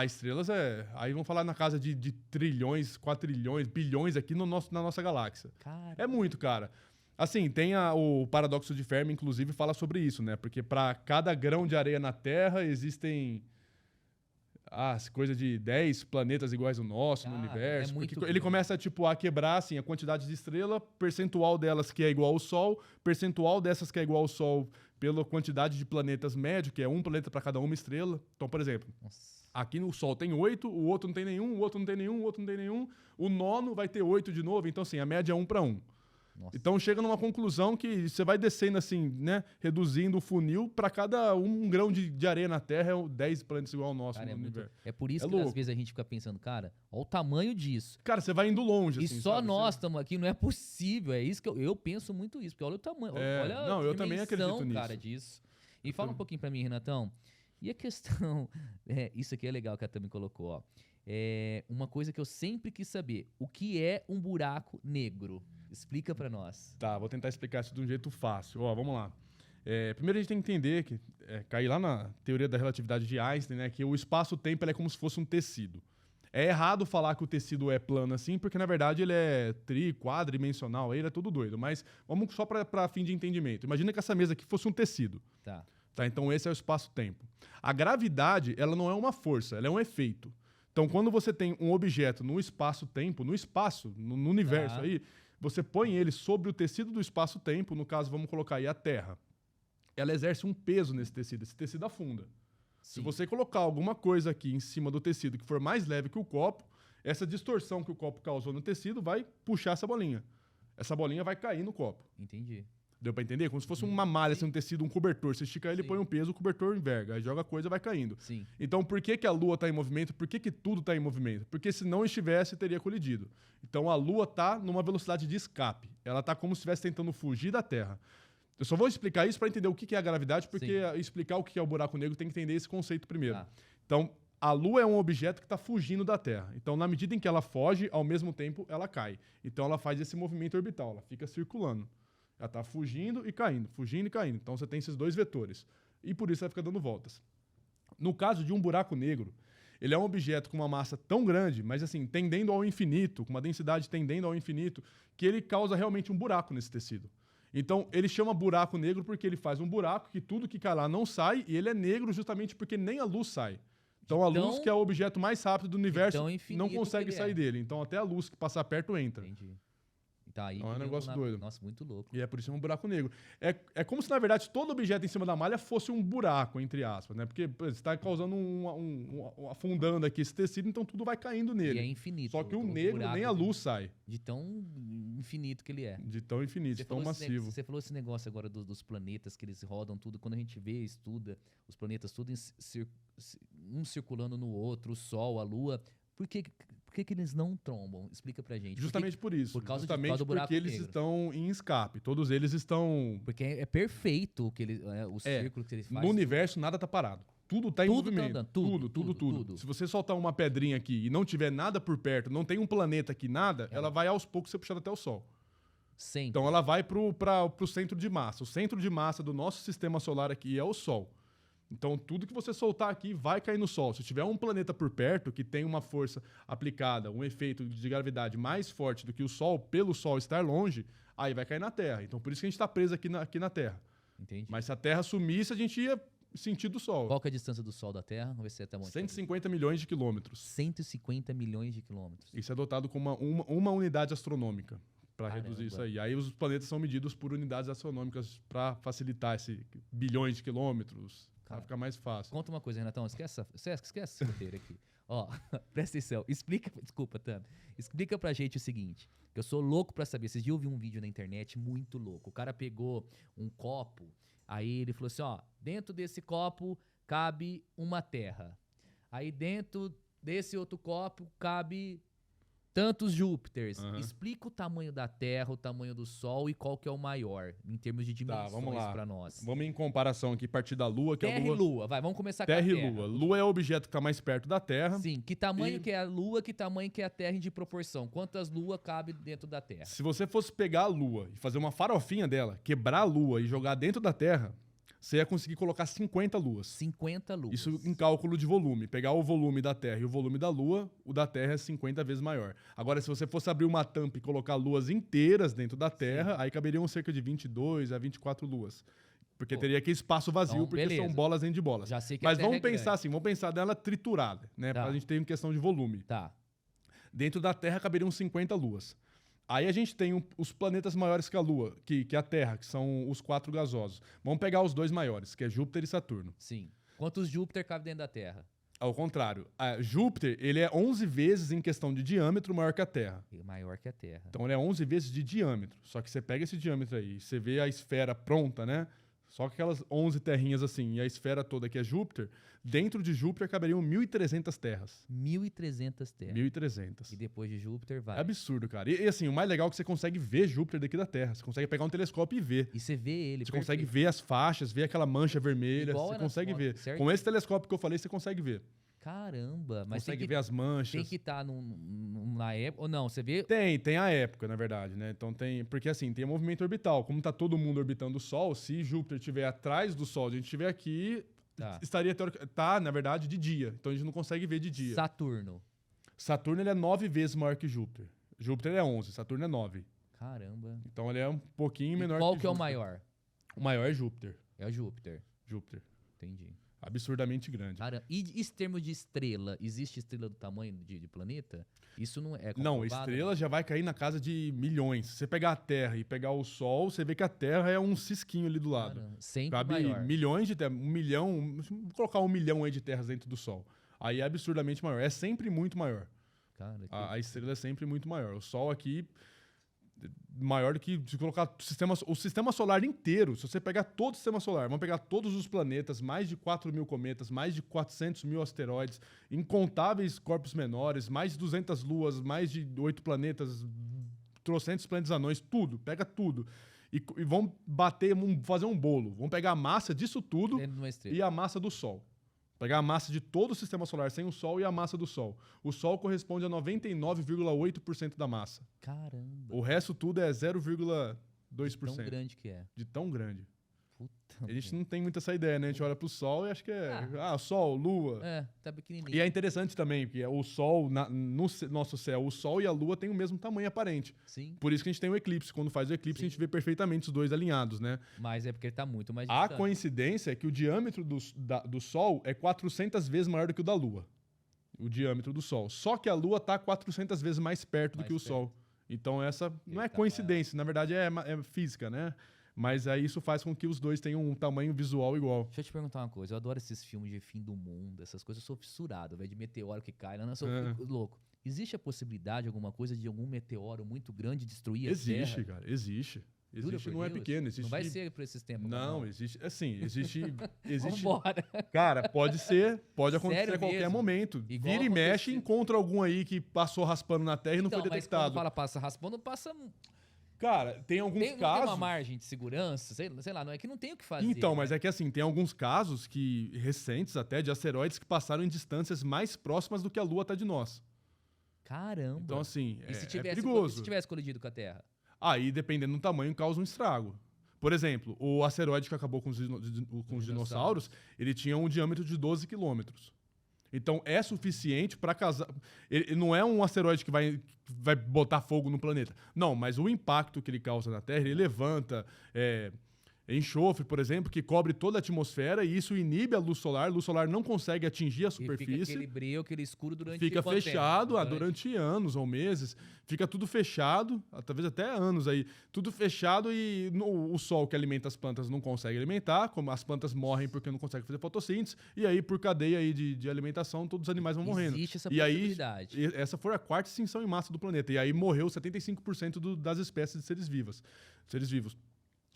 Estrelas Aí vamos falar na casa de trilhões, quatrilhões, bilhões aqui na nossa galáxia. Cara. É muito, cara. Assim, tem o paradoxo de Fermi, inclusive, fala sobre isso, né? Porque para cada grão de areia na Terra existem... coisa de 10 planetas iguais ao nosso no universo. Porque ele começa a quebrar assim, a quantidade de estrela, percentual delas que é igual ao Sol, percentual dessas que é igual ao Sol pela quantidade de planetas médio, que é um planeta para cada uma estrela. Então, por exemplo, aqui no Sol tem 8, o outro não tem nenhum, o outro não tem nenhum, o outro não tem nenhum, o nono vai ter 8 de novo. Então, assim, a média é 1 para 1. Nossa. Então chega numa conclusão que você vai descendo assim, né? Reduzindo o funil, para cada um grão de areia na Terra é 10 planetas igual ao nosso no universo. É por isso que às vezes a gente fica pensando, cara, olha o tamanho disso. Cara, você vai indo longe. E assim, só nós estamos aqui, não é possível. É isso que eu penso muito isso, porque olha o tamanho, olha a eu também acredito nisso. Cara, disso. E fala um pouquinho para mim, Renatão. E a questão, isso aqui é legal que a Tami colocou, ó. Uma coisa que eu sempre quis saber, o que é um buraco negro? Explica pra nós. Tá, vou tentar explicar isso de um jeito fácil. Vamos lá. Primeiro a gente tem que entender, cair lá na teoria da relatividade de Einstein, né, que o espaço-tempo é como se fosse um tecido. É errado falar que o tecido é plano assim, porque na verdade ele é quadridimensional, ele é tudo doido. Mas vamos só para fim de entendimento. Imagina que essa mesa aqui fosse um tecido. Tá. Então esse é o espaço-tempo. A gravidade, ela não é uma força, ela é um efeito. Então quando você tem um objeto no espaço-tempo, no universo aí, você põe ele sobre o tecido do espaço-tempo, no caso, vamos colocar aí a Terra. Ela exerce um peso nesse tecido, esse tecido afunda. Sim. Se você colocar alguma coisa aqui em cima do tecido que for mais leve que o copo, essa distorção que o copo causou no tecido vai puxar essa bolinha. Essa bolinha vai cair no copo. Entendi. Deu pra entender? Como se fosse uma malha, assim, um tecido, um cobertor. Você estica ele, põe um peso, o cobertor enverga. Aí joga a coisa e vai caindo. Sim. Então, por que a Lua está em movimento? Por que tudo está em movimento? Porque se não estivesse, teria colidido. Então, a Lua está numa velocidade de escape. Ela está como se estivesse tentando fugir da Terra. Eu só vou explicar isso para entender o que é a gravidade, porque explicar o que é o buraco negro tem que entender esse conceito primeiro. Tá. Então, a Lua é um objeto que está fugindo da Terra. Então, na medida em que ela foge, ao mesmo tempo, ela cai. Então, ela faz esse movimento orbital. Ela fica circulando. Ela está fugindo e caindo, fugindo e caindo. Então você tem esses dois vetores. E por isso ela fica dando voltas. No caso de um buraco negro, ele é um objeto com uma massa tão grande, mas assim, tendendo ao infinito, com uma densidade tendendo ao infinito, que ele causa realmente um buraco nesse tecido. Então, ele chama buraco negro porque ele faz um buraco que tudo que cai lá não sai, e ele é negro justamente porque nem a luz sai. Então, a luz, que é o objeto mais rápido do universo, não consegue sair dele. Então, até a luz que passar perto entra. Entendi. Tá aí então, é um negócio doido. Nossa, muito louco. E é por isso que é um buraco negro. É como se, na verdade, todo objeto em cima da malha fosse um buraco, entre aspas, né? Porque você está causando afundando aqui esse tecido, então tudo vai caindo nele. E é infinito. Só que o negro, nem a luz sai. De tão infinito que ele é. De tão infinito, tão massivo. Você falou esse negócio agora dos planetas, que eles rodam tudo. Quando a gente vê, estuda os planetas tudo um circulando no outro, o Sol, a Lua. Por que eles não trombam? Explica pra gente. Justamente por isso. Por causa justamente do buraco porque eles negro. estão em escape. Todos eles estão... Porque é perfeito o círculo que eles fazem. No universo, nada tá parado. Tudo tá em movimento. Tá andando. Tudo. Se você soltar uma pedrinha aqui e não tiver nada por perto, não tem um planeta aqui, nada, ela vai aos poucos ser puxada até o Sol. Sempre. Então ela vai pro centro de massa. O centro de massa do nosso sistema solar aqui é o Sol. Então, tudo que você soltar aqui vai cair no Sol. Se tiver um planeta por perto que tem uma força aplicada, um efeito de gravidade mais forte do que o Sol, pelo Sol estar longe, aí vai cair na Terra. Então, por isso que a gente está preso aqui na Terra. Entendi. Mas se a Terra sumisse, a gente ia sentir do Sol. Qual que é a distância do Sol da Terra? Vamos ver se é até onde. 150 milhões de quilômetros. 150 milhões de quilômetros. Isso é dotado com uma unidade astronômica para reduzir isso aí. Aí os planetas são medidos por unidades astronômicas para facilitar esse bilhões de quilômetros. Vai ficar mais fácil. Conta uma coisa, Renatão. Esquece esse roteiro aqui. Ó, presta atenção. Desculpa, Tam. Explica pra gente o seguinte, que eu sou louco pra saber. Esses dias eu vi um vídeo na internet muito louco. O cara pegou um copo, aí ele falou assim, ó, dentro desse copo cabe uma terra. Aí dentro desse outro copo cabe tantos Júpiters. Explica o tamanho da Terra, o tamanho do Sol e qual que é o maior, em termos de dimensões para nós. Vamos em comparação aqui, partir da Lua, que Terra é a Lua. e Lua, vai, vamos começar com a Terra Terra. e Lua. Lua é o objeto que está mais perto da Terra. Sim, que tamanho que é a Lua, que tamanho que é a Terra de proporção? Quantas luas cabe dentro da Terra? Se você fosse pegar a Lua e fazer uma farofinha dela, quebrar a Lua e jogar dentro da Terra, você ia conseguir colocar 50 luas. 50 luas. Isso em cálculo de volume. Pegar o volume da Terra e o volume da Lua, o da Terra é 50 vezes maior. Agora, se você fosse abrir uma tampa e colocar luas inteiras dentro da Terra, aí caberiam cerca de 22 a 24 luas. Porque teria aquele espaço vazio, então, porque são bolas dentro de bolas. Já sei que Mas vamos pensar assim, vamos pensar dela triturada, né? Tá. Pra gente ter uma questão de volume. Tá. Dentro da Terra caberiam 50 luas. Aí a gente tem os planetas maiores que a Lua, que a Terra, que são os 4 gasosos. Vamos pegar os 2 maiores, que é Júpiter e Saturno. Sim. Quantos Júpiter cabem dentro da Terra? Ao contrário, Júpiter ele é 11 vezes em questão de diâmetro maior que a Terra. Maior que a Terra. Então ele é 11 vezes de diâmetro. Só que você pega esse diâmetro aí, você vê a esfera pronta, né? Só aquelas 11 terrinhas assim, e a esfera toda que é Júpiter, dentro de Júpiter caberiam 1.300 terras. 1.300 terras. 1.300. E depois de Júpiter vai. É absurdo, cara. E assim, o mais legal é que você consegue ver Júpiter daqui da Terra. Você consegue pegar um telescópio e ver. E você vê ele. Você consegue ver as faixas, ver aquela mancha vermelha. Igual Você consegue ver. Certo? Com esse telescópio que eu falei, você consegue ver. Caramba, mas consegue ver as manchas. Tem que estar na época. Ou não, você vê. Tem a época, na verdade, né? Então tem. Porque assim, tem movimento orbital. Como tá todo mundo orbitando o Sol, se Júpiter estiver atrás do Sol, a gente estiver aqui, estaria tá, na verdade, de dia. Então a gente não consegue ver de dia. Saturno ele é 9 vezes maior que Júpiter. Júpiter é 11, Saturno é 9. Caramba. Então ele é um pouquinho menor que Júpiter. Júpiter. Qual que é o maior? O maior é Júpiter. É o Júpiter. Júpiter. Entendi. Absurdamente grande. Cara, e em termos de estrela, existe estrela do tamanho de planeta? Isso não é comprovado? Não, estrela já vai cair na casa de milhões. Se você pegar a Terra e pegar o Sol, você vê que a Terra é um cisquinho ali do lado. Cara, sempre cabe maior. Milhões de terras, 1 milhão, vou colocar 1 milhão aí de terras dentro do Sol. Aí é absurdamente maior. É sempre muito maior. Cara, a estrela é sempre muito maior. O Sol aqui maior do que se colocar o sistema solar inteiro. Se você pegar todo o sistema solar, vamos pegar todos os planetas, mais de 4.000 cometas, mais de 400.000 asteroides, incontáveis corpos menores, mais de 200 luas, mais de 8 planetas, trocentos planetas anões, tudo, pega tudo. E vamos fazer um bolo. Vamos pegar a massa disso tudo e a massa do Sol. Pegar a massa de todo o sistema solar sem o Sol e a massa do Sol. O Sol corresponde a 99,8% da massa. Caramba. O resto tudo é 0,2%. De tão grande que é. De tão grande. Puta, A gente não tem muito essa ideia, né? A gente olha pro Sol e acha que é... Sol, Lua. tá pequenininho. E é interessante também, porque o Sol, no nosso céu, o Sol e a Lua têm o mesmo tamanho aparente. Sim. Por isso que a gente tem o eclipse. Quando faz o eclipse, a gente vê perfeitamente os dois alinhados, né? Mas é porque ele tá muito mais A distante. coincidência é que o diâmetro do Sol é 400 vezes maior do que o da Lua. O diâmetro do Sol. Só que a Lua tá 400 vezes mais perto do que o Sol. Então essa não é coincidência, na verdade é física, né? Mas aí isso faz com que os dois tenham um tamanho visual igual. Deixa eu te perguntar uma coisa. Eu adoro esses filmes de fim do mundo, essas coisas. Eu sou fissurado, velho, de meteoro que cai. Eu sou louco. Existe a possibilidade, alguma coisa, de algum meteoro muito grande destruir a Terra? Existe, cara. Existe. Existe, não é pequeno. Existe... Não vai ser por esses tempos. Não, existe. Assim, existe. Vambora. Cara, pode ser. Pode acontecer Sério a qualquer mesmo? momento. Igual Vira e mexe e encontra algum aí que passou raspando na Terra e não foi Mas detectado. quando fala passa raspando, passa... Cara, tem alguns Não casos... tem uma margem de segurança? Sei lá, não é que não tem o que fazer. Então, mas né? é que assim, tem alguns casos que recentes até de asteroides que passaram em distâncias mais próximas do que a Lua tá de nós. Caramba. Então, assim, E se é tivesse, perigoso. se tivesse colidido com a Terra? Aí, dependendo do tamanho, causa um estrago. Por exemplo, o asteroide que acabou com os dinossauros, ele tinha um diâmetro de 12 quilômetros. Então, é suficiente para causar... Ele não é um asteroide que vai botar fogo no planeta. Não, mas o impacto que ele causa na Terra, ele levanta... enxofre, por exemplo, que cobre toda a atmosfera e isso inibe a luz solar. A luz solar não consegue atingir a superfície. E fica aquele brilho, aquele escuro durante Fica quanto fechado tempo? durante anos ou meses. Fica tudo fechado, talvez até anos aí. Tudo fechado e o sol que alimenta as plantas não consegue alimentar, como as plantas morrem porque não conseguem fazer fotossíntese, e aí por cadeia aí de alimentação todos os animais vão morrendo. Existe essa e possibilidade. aí, essa foi a quarta extinção em massa do planeta. E aí morreu 75% das espécies de seres vivos.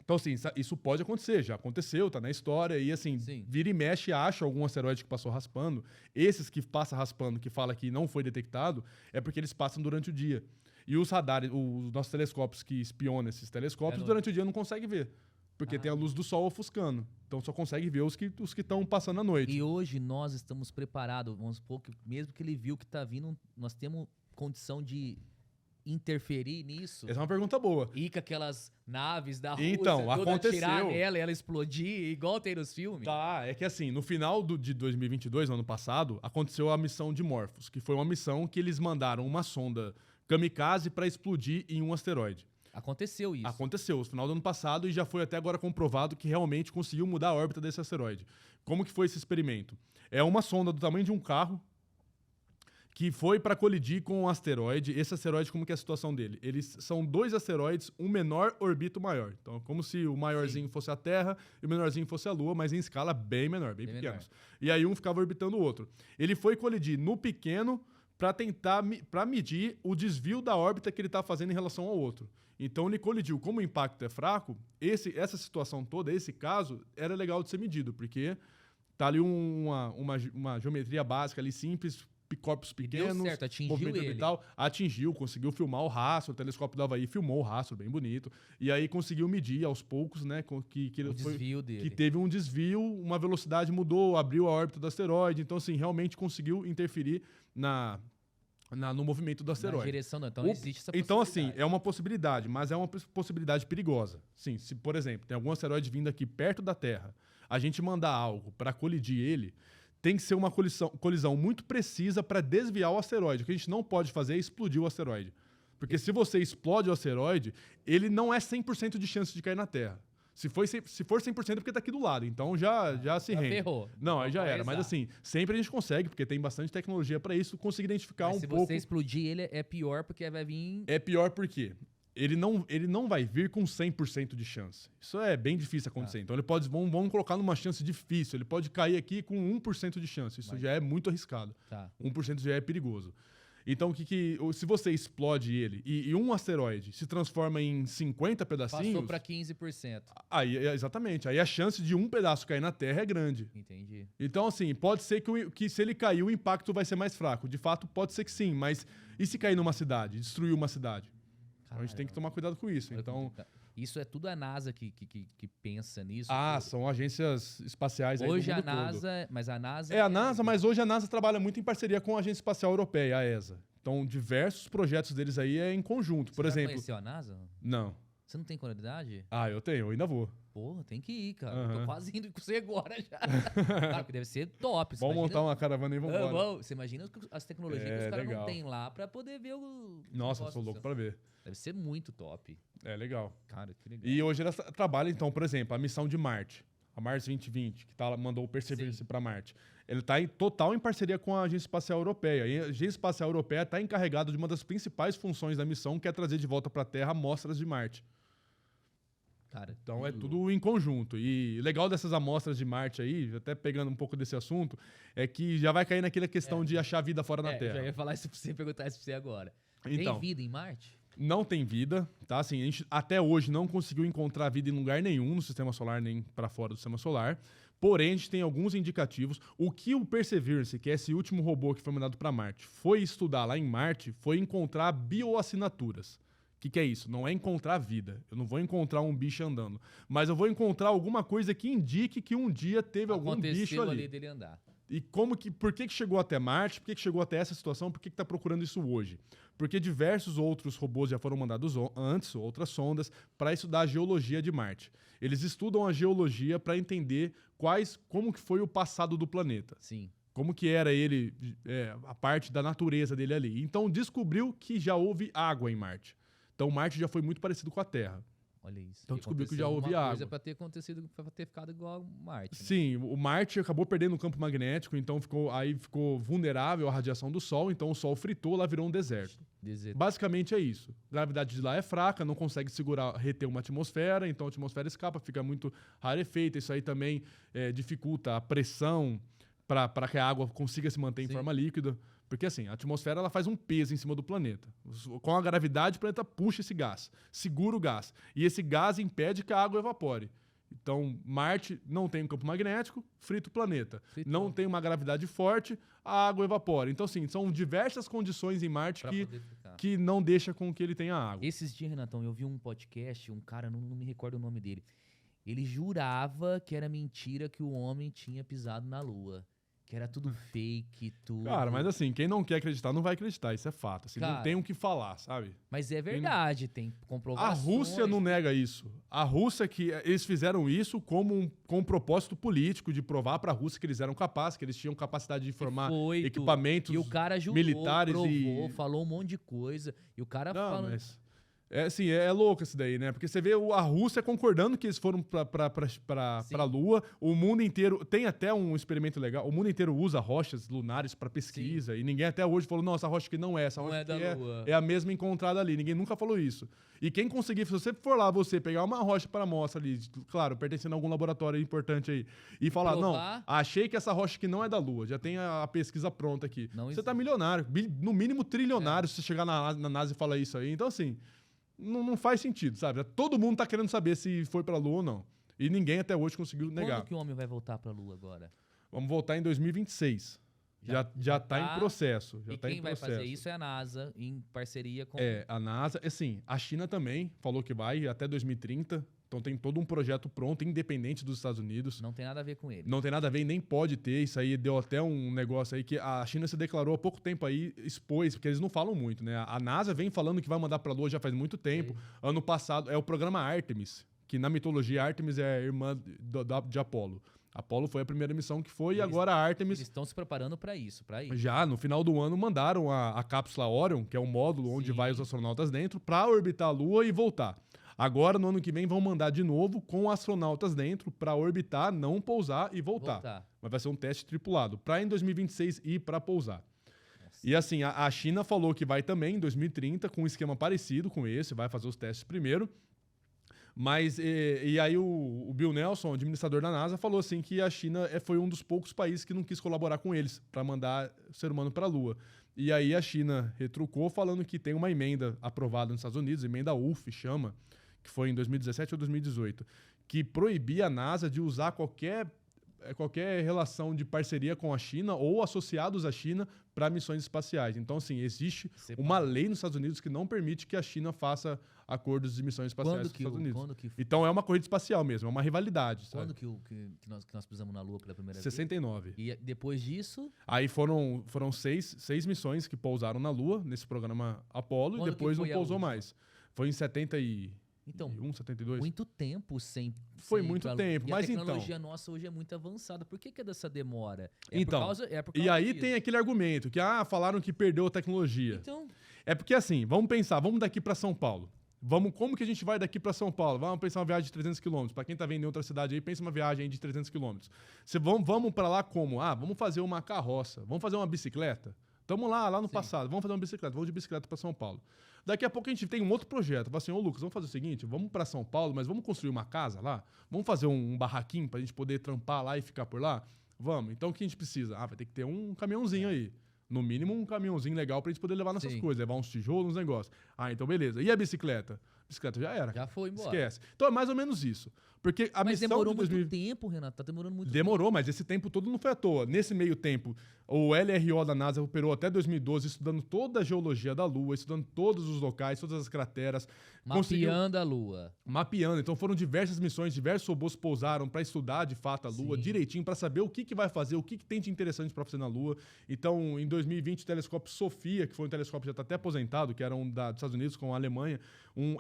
Então, assim, isso pode acontecer, já aconteceu, tá na história, e assim, Sim. vira e mexe, acha algum asteroide que passou raspando. Esses que passa raspando, que fala que não foi detectado, é porque eles passam durante o dia. E os radares, os nossos telescópios que espionam esses telescópios, durante o dia não conseguem ver. Porque tem a luz do sol ofuscando. Então só consegue ver os que estão passando à noite. E hoje nós estamos preparados, vamos supor que mesmo que ele viu que tá vindo, nós temos condição de interferir nisso? Essa é uma pergunta boa. E com aquelas naves da Rússia, Então, toda aconteceu. atirar nela e ela explodir, igual tem nos filmes? Tá, é que assim, no final de 2022, no ano passado, aconteceu a missão de Morphos, que foi uma missão que eles mandaram uma sonda kamikaze para explodir em um asteroide. Aconteceu isso. Aconteceu, no final do ano passado, e já foi até agora comprovado que realmente conseguiu mudar a órbita desse asteroide. Como que foi esse experimento? É uma sonda do tamanho de um carro que foi para colidir com um asteroide. Esse asteroide, como que é a situação dele? Eles são dois asteroides, um menor orbita o maior. Então, é como se o maiorzinho fosse a Terra e o menorzinho fosse a Lua, mas em escala bem menor, bem pequenos. E aí um ficava orbitando o outro. Ele foi colidir no pequeno para medir o desvio da órbita que ele está fazendo em relação ao outro. Então ele colidiu. Como o impacto é fraco, essa situação toda, esse caso, era legal de ser medido, porque tá ali uma geometria básica ali simples, corpos pequenos, deu certo, atingiu movimentando ele. e tal. Atingiu, conseguiu filmar o rastro, o telescópio do Havaí filmou o rastro, bem bonito. E aí conseguiu medir aos poucos, né, que O desvio dele. que teve um desvio, uma velocidade mudou, abriu a órbita do asteroide. Então, assim, realmente conseguiu interferir no movimento do asteroide. Na direção não. Então existe essa possibilidade. Então, assim, é uma possibilidade, mas é uma possibilidade perigosa. Sim, se, por exemplo, tem algum asteroide vindo aqui perto da Terra, a gente mandar algo para colidir ele, tem que ser uma colisão muito precisa para desviar o asteroide. O que a gente não pode fazer é explodir o asteroide. Porque se você explode o asteroide, ele não é 100% de chance de cair na Terra. Se for 100% é porque tá aqui do lado. Então já se rende. Ferrou. Não, aí já Vai era. Mas rezar. assim, sempre a gente consegue, porque tem bastante tecnologia para isso, conseguir identificar Mas um se pouco. você explodir ele, é pior porque vai vir... É pior porque ele não vai vir com 100% de chance. Isso é bem difícil acontecer. Então ele pode, vamos colocar numa chance difícil. Ele pode cair aqui com 1% de chance. Isso já é muito arriscado. Tá. 1% já é perigoso. Então, se você explode ele e um asteroide se transforma em 50 pedacinhos... Passou para 15%. Aí, exatamente. Aí a chance de um pedaço cair na Terra é grande. Entendi. Então, assim, pode ser que se ele cair, o impacto vai ser mais fraco. De fato, pode ser que sim. Mas e se cair numa cidade? Destruir uma cidade? Então, a gente tem que tomar cuidado com isso. Então, isso é tudo a NASA que pensa nisso. são agências espaciais aí do Hoje a mundo todo. NASA... Mas a NASA... É a NASA, mas hoje a NASA trabalha muito em parceria com a Agência Espacial Europeia, a ESA. Então, diversos projetos deles aí é em conjunto. Por Você já exemplo... conheceu a NASA? Não. Você não tem qualidade? Ah, eu tenho, eu ainda vou. Porra, tem que ir, cara. Eu Aham. tô quase indo com você agora já. Cara, porque deve ser top. Você Vamos imagina- montar uma caravana e vamos embora. Você imagina as tecnologias que É, os caras não legal. têm lá pra poder ver o. Nossa, negócio sou do louco céu. pra ver. Deve ser muito top. É legal. Cara, que legal. E hoje ela trabalha, então, por exemplo, a missão de Marte, a Mars 2020, que mandou o Perseverance para Marte. Ele está total em parceria com a Agência Espacial Europeia. E a Agência Espacial Europeia está encarregada de uma das principais funções da missão, que é trazer de volta para a Terra amostras de Marte. Cara, Então é que tudo em conjunto. E legal dessas amostras de Marte aí, até pegando um pouco desse assunto, é que já vai cair naquela questão de achar vida fora na Terra. Já ia falar isso pra você, perguntar isso pra você agora. Então, Tem vida em Marte? não tem vida, tá? Assim, a gente até hoje não conseguiu encontrar vida em lugar nenhum no Sistema Solar, nem para fora do Sistema Solar. Porém, a gente tem alguns indicativos. O que o Perseverance, que é esse último robô que foi mandado para Marte, foi estudar lá em Marte, foi encontrar bioassinaturas. O que é isso? Não é encontrar vida. Eu não vou encontrar um bicho andando. Mas eu vou encontrar alguma coisa que indique que um dia teve algum bicho ali. dele andar. E por que chegou até Marte? Por que chegou até essa situação? Por que está procurando isso hoje? Porque diversos outros robôs já foram mandados antes, outras sondas, para estudar a geologia de Marte. Eles estudam a geologia para entender como que foi o passado do planeta. Sim. Como que era ele, a parte da natureza dele ali. Então descobriu que já houve água em Marte. Então Marte já foi muito parecido com a Terra. Olha isso. Então E descobriu que aconteceu já houve alguma água. coisa pra ter acontecido, pra ter ficado igual a Marte. Né? Sim, o Marte acabou perdendo o campo magnético, então ficou vulnerável à radiação do Sol, então o Sol fritou, lá virou um deserto. Basicamente é isso. A gravidade de lá é fraca, não consegue reter uma atmosfera, então a atmosfera escapa, fica muito rarefeita. Isso aí também dificulta a pressão para que a água consiga se manter em forma líquida. Porque assim, a atmosfera ela faz um peso em cima do planeta. Com a gravidade, o planeta puxa esse gás, segura o gás. E esse gás impede que a água evapore. Então, Marte não tem um campo magnético, frita o planeta. Não tem uma gravidade forte, a água evapora. Então, assim, são diversas condições em Marte que não deixa com que ele tenha água. Esses dias, Renatão, eu vi um podcast, um cara, não me recordo o nome dele. Ele jurava que era mentira que o homem tinha pisado na Lua. Que era tudo fake, tudo. Cara, mas assim, quem não quer acreditar não vai acreditar, isso é fato. Assim, não tem o que falar, sabe? Mas é verdade, tem comprovações. A Rússia não nega isso. A Rússia, que eles fizeram isso com um propósito político de provar para a Rússia que eles eram capazes, que eles tinham capacidade de formar equipamentos e o cara jurou, militares provou, falou um monte de coisa. E o cara falou... Mas... É louco isso daí, né? Porque você vê a Rússia concordando que eles foram pra Lua, o mundo inteiro... Tem até um experimento legal, o mundo inteiro usa rochas lunares para pesquisa, e ninguém até hoje falou, não, essa rocha aqui não é, essa rocha aqui é a mesma encontrada ali. Ninguém nunca falou isso. E quem conseguir, se você for lá, pegar uma rocha para amostra ali, claro, pertencendo a algum laboratório importante aí, e falar, não, achei que essa rocha aqui não é da Lua, já tem a pesquisa pronta aqui. Você tá milionário, no mínimo trilionário, se você chegar na NASA e falar isso aí. Então, assim... Não faz sentido, sabe? Todo mundo tá querendo saber se foi pra Lua ou não. E ninguém até hoje conseguiu negar. Quando que o homem vai voltar pra Lua agora? Vamos voltar em 2026. Já tá em processo. Quem vai fazer isso é a NASA, em parceria com... A NASA. Assim, a China também falou que vai até 2030. Então tem todo um projeto pronto, independente dos Estados Unidos. Não tem nada a ver com ele. Não tem nada a ver e nem pode ter. Isso aí deu até um negócio aí que a China se declarou há pouco tempo aí, expôs, porque eles não falam muito, né? A NASA vem falando que vai mandar pra Lua já faz muito tempo. Ano passado, é o programa Artemis, que na mitologia Artemis é a irmã de Apolo. Apolo foi a primeira missão que foi e agora a Artemis... Eles estão se preparando para isso, Já, no final do ano, mandaram a cápsula Orion, que é um módulo onde vai os astronautas dentro, para orbitar a Lua e voltar. Agora, no ano que vem, vão mandar de novo com astronautas dentro para orbitar, não pousar e voltar. Mas vai ser um teste tripulado, para em 2026 ir para pousar. Nossa. E assim, a China falou que vai também em 2030 com um esquema parecido com esse, vai fazer os testes primeiro. Mas, e aí o Bill Nelson, administrador da NASA, falou assim que a China foi um dos poucos países que não quis colaborar com eles para mandar o ser humano para a Lua. E aí a China retrucou falando que tem uma emenda aprovada nos Estados Unidos, emenda UF chama, que foi em 2017 ou 2018, que proibia a NASA de usar qualquer relação de parceria com a China ou associados à China para missões espaciais. Então, assim, existe uma lei nos Estados Unidos que não permite que a China faça acordos de missões espaciais com os Estados Unidos. Então, é uma corrida espacial mesmo, é uma rivalidade. Quando que nós pisamos na Lua pela primeira vez? 69. E depois disso? Aí foram seis missões que pousaram na Lua, nesse programa Apollo, e depois não pousou mais. Foi em Então, 72. muito tempo sem... Foi sem muito pra- tempo, e mas a então... tecnologia nossa hoje é muito avançada. Por que é dessa demora? Então, É por e causa aí disso. tem aquele argumento que, falaram que perdeu a tecnologia. Então, É porque assim, vamos pensar, vamos daqui para São Paulo. Como que a gente vai daqui para São Paulo? Vamos pensar uma viagem de 300 km. Para quem tá vendo em outra cidade aí, pensa uma viagem aí de 300 km. Vamos para lá como? Vamos fazer uma carroça, vamos fazer uma bicicleta. Tamo lá no Sim. passado, vamos fazer uma bicicleta, vamos de bicicleta para São Paulo. Daqui a pouco a gente tem um outro projeto. Fala assim, Lucas, vamos fazer o seguinte, vamos para São Paulo, mas vamos construir uma casa lá? Vamos fazer um barraquinho pra gente poder trampar lá e ficar por lá? Vamos. Então o que a gente precisa? Vai ter que ter um caminhãozinho aí. No mínimo um caminhãozinho legal pra gente poder levar nossas Sim. coisas, levar uns tijolos, uns negócios. Então beleza. E a bicicleta? A bicicleta já era. já foi embora. Esquece. Então é mais ou menos isso. Porque a Mas missão demorou de muito 2000... tempo, Renato. Tá demorando muito Demorou, mas esse tempo todo não foi à toa. Nesse meio tempo, o LRO da NASA operou até 2012, estudando toda a geologia da Lua, estudando todos os locais, todas as crateras. tempo. conseguiu- Mapeando a Lua. Mapeando. Então foram diversas missões, diversos robôs pousaram para estudar de fato a Lua Sim. direitinho, para saber o que vai fazer, o que tem de interessante para fazer na Lua. Então, em 2020, o telescópio SOFIA, que foi um telescópio que já está até aposentado, que era dos Estados Unidos com a Alemanha,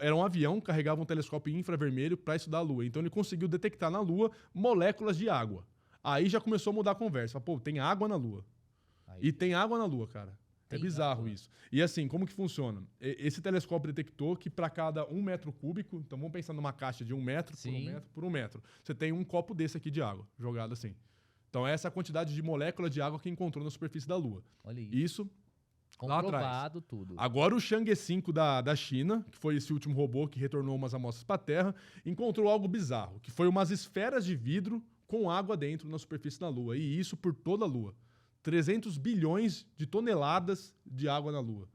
era um avião que carregava um telescópio infravermelho para estudar a Lua. Então ele conseguiu detectar na Lua moléculas de água. Aí já começou a mudar a conversa. Fala, tem água na Lua. Aí, E tem água na Lua, cara. É Tem bizarro água. isso. E assim, como que funciona? Esse telescópio detectou que para cada 1 metro cúbico, então vamos pensar numa caixa de 1 metro por 1 Sim. metro por 1 metro, você tem um copo desse aqui de água, jogado assim. Então essa é a quantidade de molécula de água que encontrou na superfície da Lua. olha isso. Isso lá atrás. Comprovado tudo. Agora o Chang'e 5 da China, que foi esse último robô que retornou umas amostras para a Terra, encontrou algo bizarro, que foi umas esferas de vidro com água dentro na superfície da Lua. E isso por toda a Lua. 300 bilhões de toneladas de água na Lua.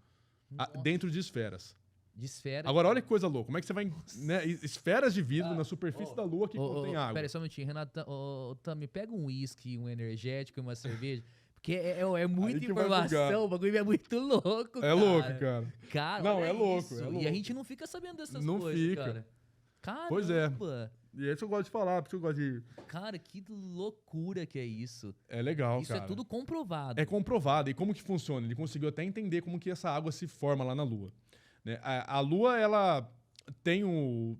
Nossa. Dentro de esferas. De esfera. Agora, olha que coisa louca. Como é que você vai... Né, esferas de vidro na superfície da Lua que contém água. Pera aí, só um minutinho. Renato, Tami, pega um uísque, um energético e uma cerveja. Porque é muita que vai bugar. informação, o bagulho é muito louco, É cara. louco, cara. Cara, Não, olha é louco, isso. é E louco. a gente não fica sabendo dessas Não coisas, fica. cara. Caramba. Pois é. E é isso que eu gosto de falar, porque eu gosto de... Cara, que loucura que é isso. É legal, Isso cara. é tudo comprovado. É comprovado. E como que funciona? Ele conseguiu até entender como que essa água se forma lá na Lua. Né? A Lua, ela tem o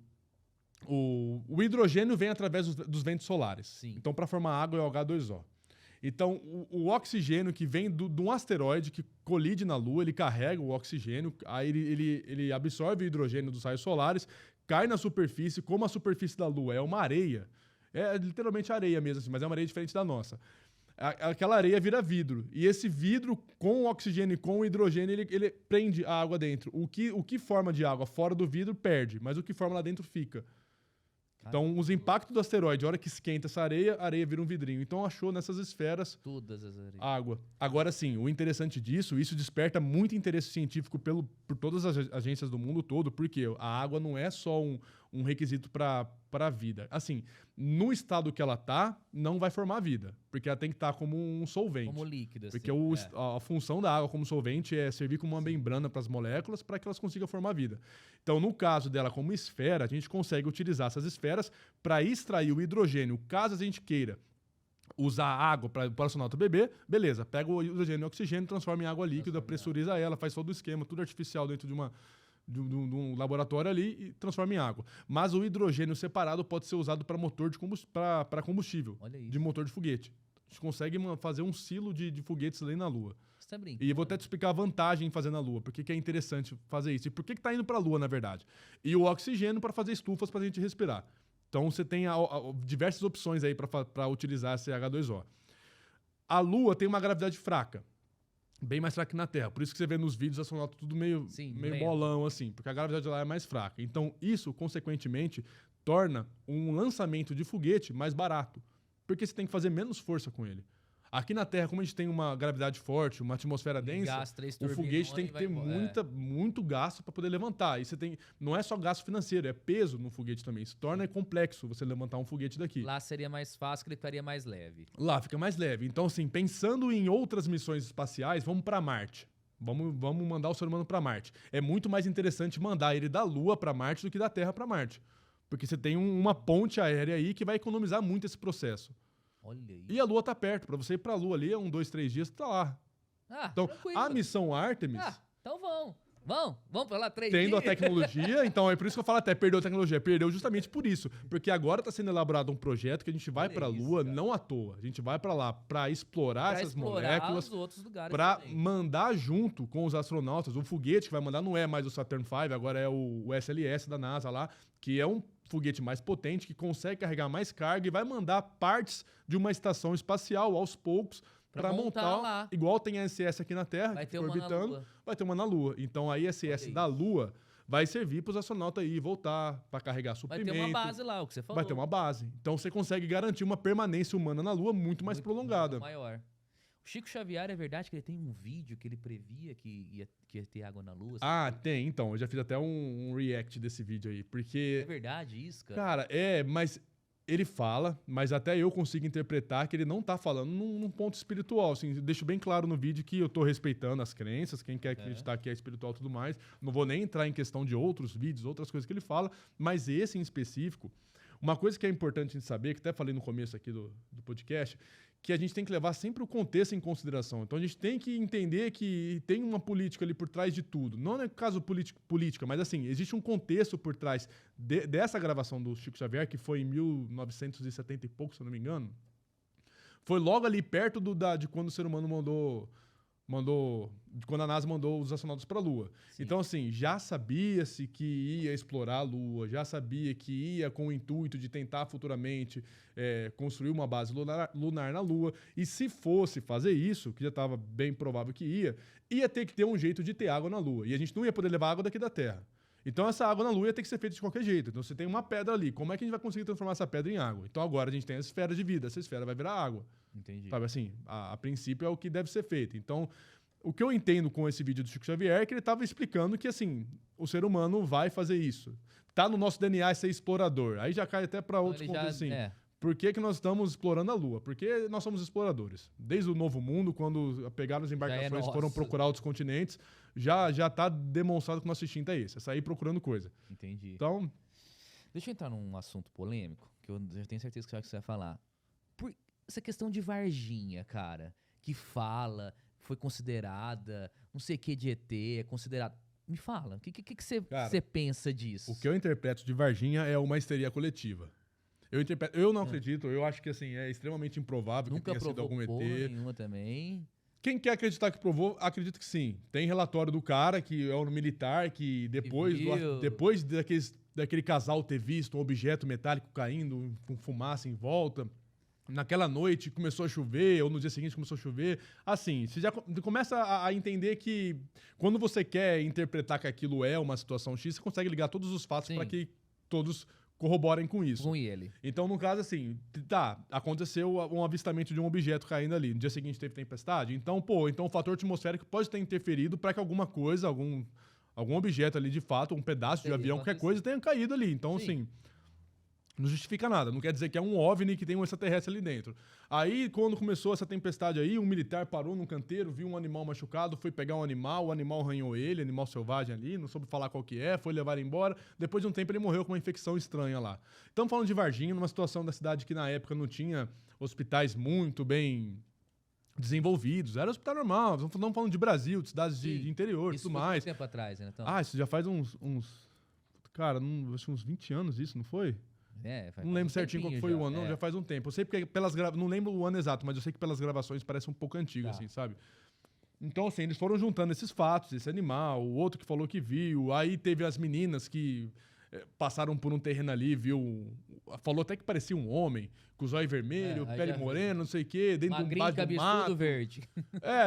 hidrogênio vem através dos ventos solares. Sim. Então, para formar água é o H2O. Então, o oxigênio que vem de um asteroide que colide na Lua, ele carrega o oxigênio, aí ele absorve o hidrogênio dos raios solares, cai na superfície, como a superfície da Lua é uma areia, é literalmente areia mesmo, assim, mas é uma areia diferente da nossa. Aquela areia vira vidro. E esse vidro, com o oxigênio e com o hidrogênio, ele prende a água dentro. O que forma de água fora do vidro perde, mas o que forma lá dentro fica. Então, os impactos do asteroide, a hora que esquenta essa areia, a areia vira um vidrinho. Então, achou nessas esferas Todas as areias. água. Agora, sim, o interessante disso, isso desperta muito interesse científico por todas as agências do mundo todo, porque a água não é só um requisito para a vida. Assim, no estado que ela tá, não vai formar vida, porque ela tem que estar como um solvente. Como líquido, assim. Porque a função da água como solvente é servir como uma membrana para as moléculas para que elas consigam formar vida. Então, no caso dela como esfera, a gente consegue utilizar essas esferas para extrair o hidrogênio, caso a gente queira usar água para o astronauta beber, beleza, pega o hidrogênio e o oxigênio, transforma em água líquida, pressuriza ela, faz todo o esquema, tudo artificial dentro de um laboratório ali e transforma em água. Mas o hidrogênio separado pode ser usado para motor para combustível, Olha isso. de motor de foguete. A gente consegue fazer um silo de foguetes ali na Lua. Você tá brincando? E eu vou até te explicar a vantagem em fazer na Lua, por que é interessante fazer isso e por que tá indo para a Lua, na verdade. E o oxigênio para fazer estufas para a gente respirar. Então você tem diversas opções aí para utilizar esse H2O. A Lua tem uma gravidade fraca, bem mais fraca que na Terra. Por isso que você vê nos vídeos astronautas tudo meio lento. bolão, assim, porque a gravidade lá é mais fraca. Então isso, consequentemente, torna um lançamento de foguete mais barato, porque você tem que fazer menos força com ele. Aqui na Terra, como a gente tem uma gravidade forte, uma atmosfera densa, Gasta 3 o foguete tem que ter embora. muito gasto para poder levantar. E não é só gasto financeiro, é peso no foguete também. Se torna complexo você levantar um foguete daqui. Lá seria mais fácil, que ele ficaria mais leve. Lá fica mais leve. Então, assim, pensando em outras missões espaciais, vamos para Marte. Vamos mandar o ser humano para Marte. É muito mais interessante mandar ele da Lua para Marte do que da Terra para Marte. Porque você tem uma ponte aérea aí que vai economizar muito esse processo. Olha aí. E a Lua tá perto. Para você ir para a Lua ali, 1, 2, 3 dias, você tá lá. Ah, Então, tranquilo. a missão Artemis... Ah, então vão. Vamos pra lá 3 Tendo a dias? tecnologia, então é por isso que eu falo até perdeu a tecnologia. Perdeu justamente por isso. Porque agora está sendo elaborado um projeto que a gente vai Olha para a isso, Lua, cara. não à toa. A gente vai para lá para explorar Pra essas explorar moléculas, os outros lugares para também. mandar junto com os astronautas. O foguete que vai mandar não é mais o Saturn V, agora é o SLS da NASA lá, que é um foguete mais potente, que consegue carregar mais carga e vai mandar partes de uma estação espacial aos poucos para montar lá. igual tem a ISS aqui na Terra, Vai que ter fica uma na orbitando, Lua. vai ter uma na Lua. Então a ISS Olha da isso. Lua vai servir para os astronautas ir voltar, para carregar Vai suprimento. ter uma base lá, o que você falou. Vai ter uma base. Então você consegue garantir uma permanência humana na Lua muito mais prolongada. Muito maior. O Chico Xavier, é verdade que ele tem um vídeo que ele previa que ia ter água na Lua? Ah, tem. Então, eu já fiz até um react desse vídeo aí, É porque... verdade isso, cara? Cara, mas ele fala, mas até eu consigo interpretar que ele não tá falando num ponto espiritual. Assim, eu deixo bem claro no vídeo que eu tô respeitando as crenças, quem quer acreditar que é espiritual e tudo mais. Não vou nem entrar em questão de outros vídeos, outras coisas que ele fala, mas esse em específico, uma coisa que é importante a gente saber, que até falei no começo aqui do podcast, que a gente tem que levar sempre o contexto em consideração. Então a gente tem que entender que tem uma política ali por trás de tudo. Não é caso política, mas assim, existe um contexto por trás dessa gravação do Chico Xavier, que foi em 1970 e pouco, se eu não me engano. Foi logo ali perto de quando o ser humano quando a NASA mandou os astronautas para a Lua. Sim. Então, assim, já sabia-se que ia explorar a Lua, já sabia que ia com o intuito de tentar futuramente construir uma base lunar na Lua. E se fosse fazer isso, que já estava bem provável que ia ter que ter um jeito de ter água na Lua. E a gente não ia poder levar água daqui da Terra. Então, essa água na Lua ia ter que ser feita de qualquer jeito. Então, você tem uma pedra ali. Como é que a gente vai conseguir transformar essa pedra em água? Então, agora a gente tem a esfera de vida. Essa esfera vai virar água. Entendi. Sabe assim, a princípio é o que deve ser feito. Então, o que eu entendo com esse vídeo do Chico Xavier é que ele estava explicando que, assim, o ser humano vai fazer isso. Tá no nosso DNA ser explorador. Aí já cai até para outros pontos assim. Por que nós estamos explorando a Lua? Porque nós somos exploradores. Desde o Novo Mundo, quando pegaram as embarcações e foram procurar outros continentes, já tá demonstrado que o nosso instinto é esse. É sair procurando coisa. Entendi. Então... Deixa eu entrar num assunto polêmico, que eu já tenho certeza que você vai falar. Por essa questão de Varginha, cara, que fala, foi considerada, não sei o que de ET, é considerado... Me fala, o que você pensa disso? O que eu interpreto de Varginha é uma histeria coletiva. Eu não acredito, eu acho que assim, é extremamente improvável que tenha sido algum ET. Nunca provou nenhuma também. Quem quer acreditar que provou, acredito que sim. Tem relatório do cara, que é um militar, que depois daquele casal ter visto um objeto metálico caindo com fumaça em volta, naquela noite começou a chover, ou no dia seguinte começou a chover. Assim, você já começa a entender que quando você quer interpretar que aquilo é uma situação X, você consegue ligar todos os fatos para que todos corroborem com isso. Com ele. Então, no caso, assim, aconteceu um avistamento de um objeto caindo ali. No dia seguinte teve tempestade. Então, o fator atmosférico pode ter interferido para que alguma coisa, algum objeto ali de fato, um pedaço de avião, qualquer coisa, tenha caído ali. Então, assim, não justifica nada. Não quer dizer que é um OVNI que tem um extraterrestre ali dentro. Aí, quando começou essa tempestade aí, um militar parou num canteiro, viu um animal machucado, foi pegar um animal, o animal arranhou ele, animal selvagem ali, não soube falar qual que é, foi levar ele embora. Depois de um tempo ele morreu com uma infecção estranha lá. Estamos falando de Varginha, numa situação da cidade que na época não tinha hospitais muito bem desenvolvidos. Era hospital normal, não falando de Brasil, de cidades de interior e tudo mais. Isso foi tempo atrás, né? Então... isso já faz uns cara, acho que uns 20 anos isso, não foi? Não lembro certinho qual foi o ano, não, já faz um tempo. Eu sei porque não lembro o ano exato, mas eu sei que pelas gravações parece um pouco antigo, assim, sabe? Então, assim, eles foram juntando esses fatos, esse animal, o outro que falou que viu, aí teve as meninas que passaram por um terreno ali, viu, falou até que parecia um homem, com os olhos vermelhos, pele morena, não sei o quê, dentro do mato. Verde.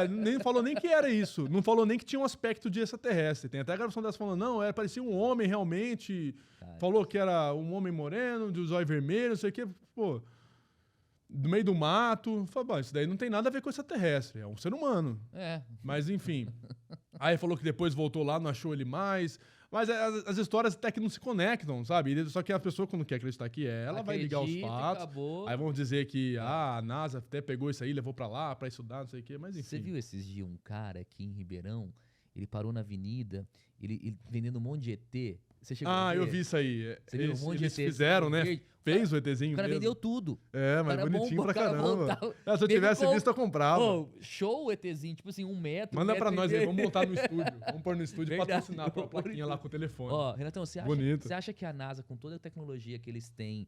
Nem falou nem que era isso, não falou nem que tinha um aspecto de extraterrestre. Tem até a gravação dessa falando, não, parecia um homem realmente, falou que era um homem moreno, de os olhos vermelhos, não sei o quê, pô, do meio do mato. Falou, isso daí não tem nada a ver com extraterrestre, é um ser humano. Mas enfim, aí falou que depois voltou lá, não achou ele mais. Mas as histórias até que não se conectam, sabe? Só que a pessoa, quando quer acreditar que ela vai ligar os fatos. Aí vão dizer que a NASA até pegou isso aí, levou pra lá pra estudar, não sei o quê, mas enfim. Você viu esses dias um cara aqui em Ribeirão? ele parou na avenida, ele vendendo um monte de ET. Você chegou a Ah, ver? eu vi isso aí. Você viu um monte de Eles ET fizeram, né? verde? Fez o ETzinho O cara mesmo. vendeu tudo. É, mas Cara, bonitinho bom, pra o cara caramba. voltava. Se eu Teve tivesse como- visto, eu comprava. Ô, show o ETzinho, tipo assim, 1 metro. Manda 1 pra metro nós e aí, meio. vamos montar no estúdio. Vamos pôr no estúdio e Verdade, patrocinar com a vamos pôr no plaquinha lá com o telefone. Ó, Renatão, você Bonito. acha que a NASA, com toda a tecnologia que eles têm,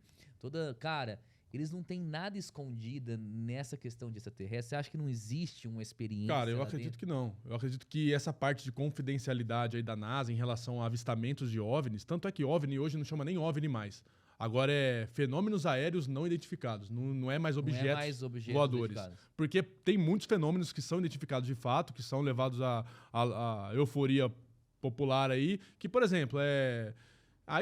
cara, eles não têm nada escondida nessa questão de extraterrestre? Você acha que não existe uma experiência Cara, eu lá acredito dentro? que não. Eu acredito que essa parte de confidencialidade aí da NASA em relação a avistamentos de OVNIs, tanto é que OVNI hoje não chama nem OVNI mais. Agora é fenômenos aéreos não identificados. Não é mais Não objetos, é mais objetos voadores. identificados. Porque tem muitos fenômenos que são identificados de fato, que são levados à euforia popular aí, que, por exemplo,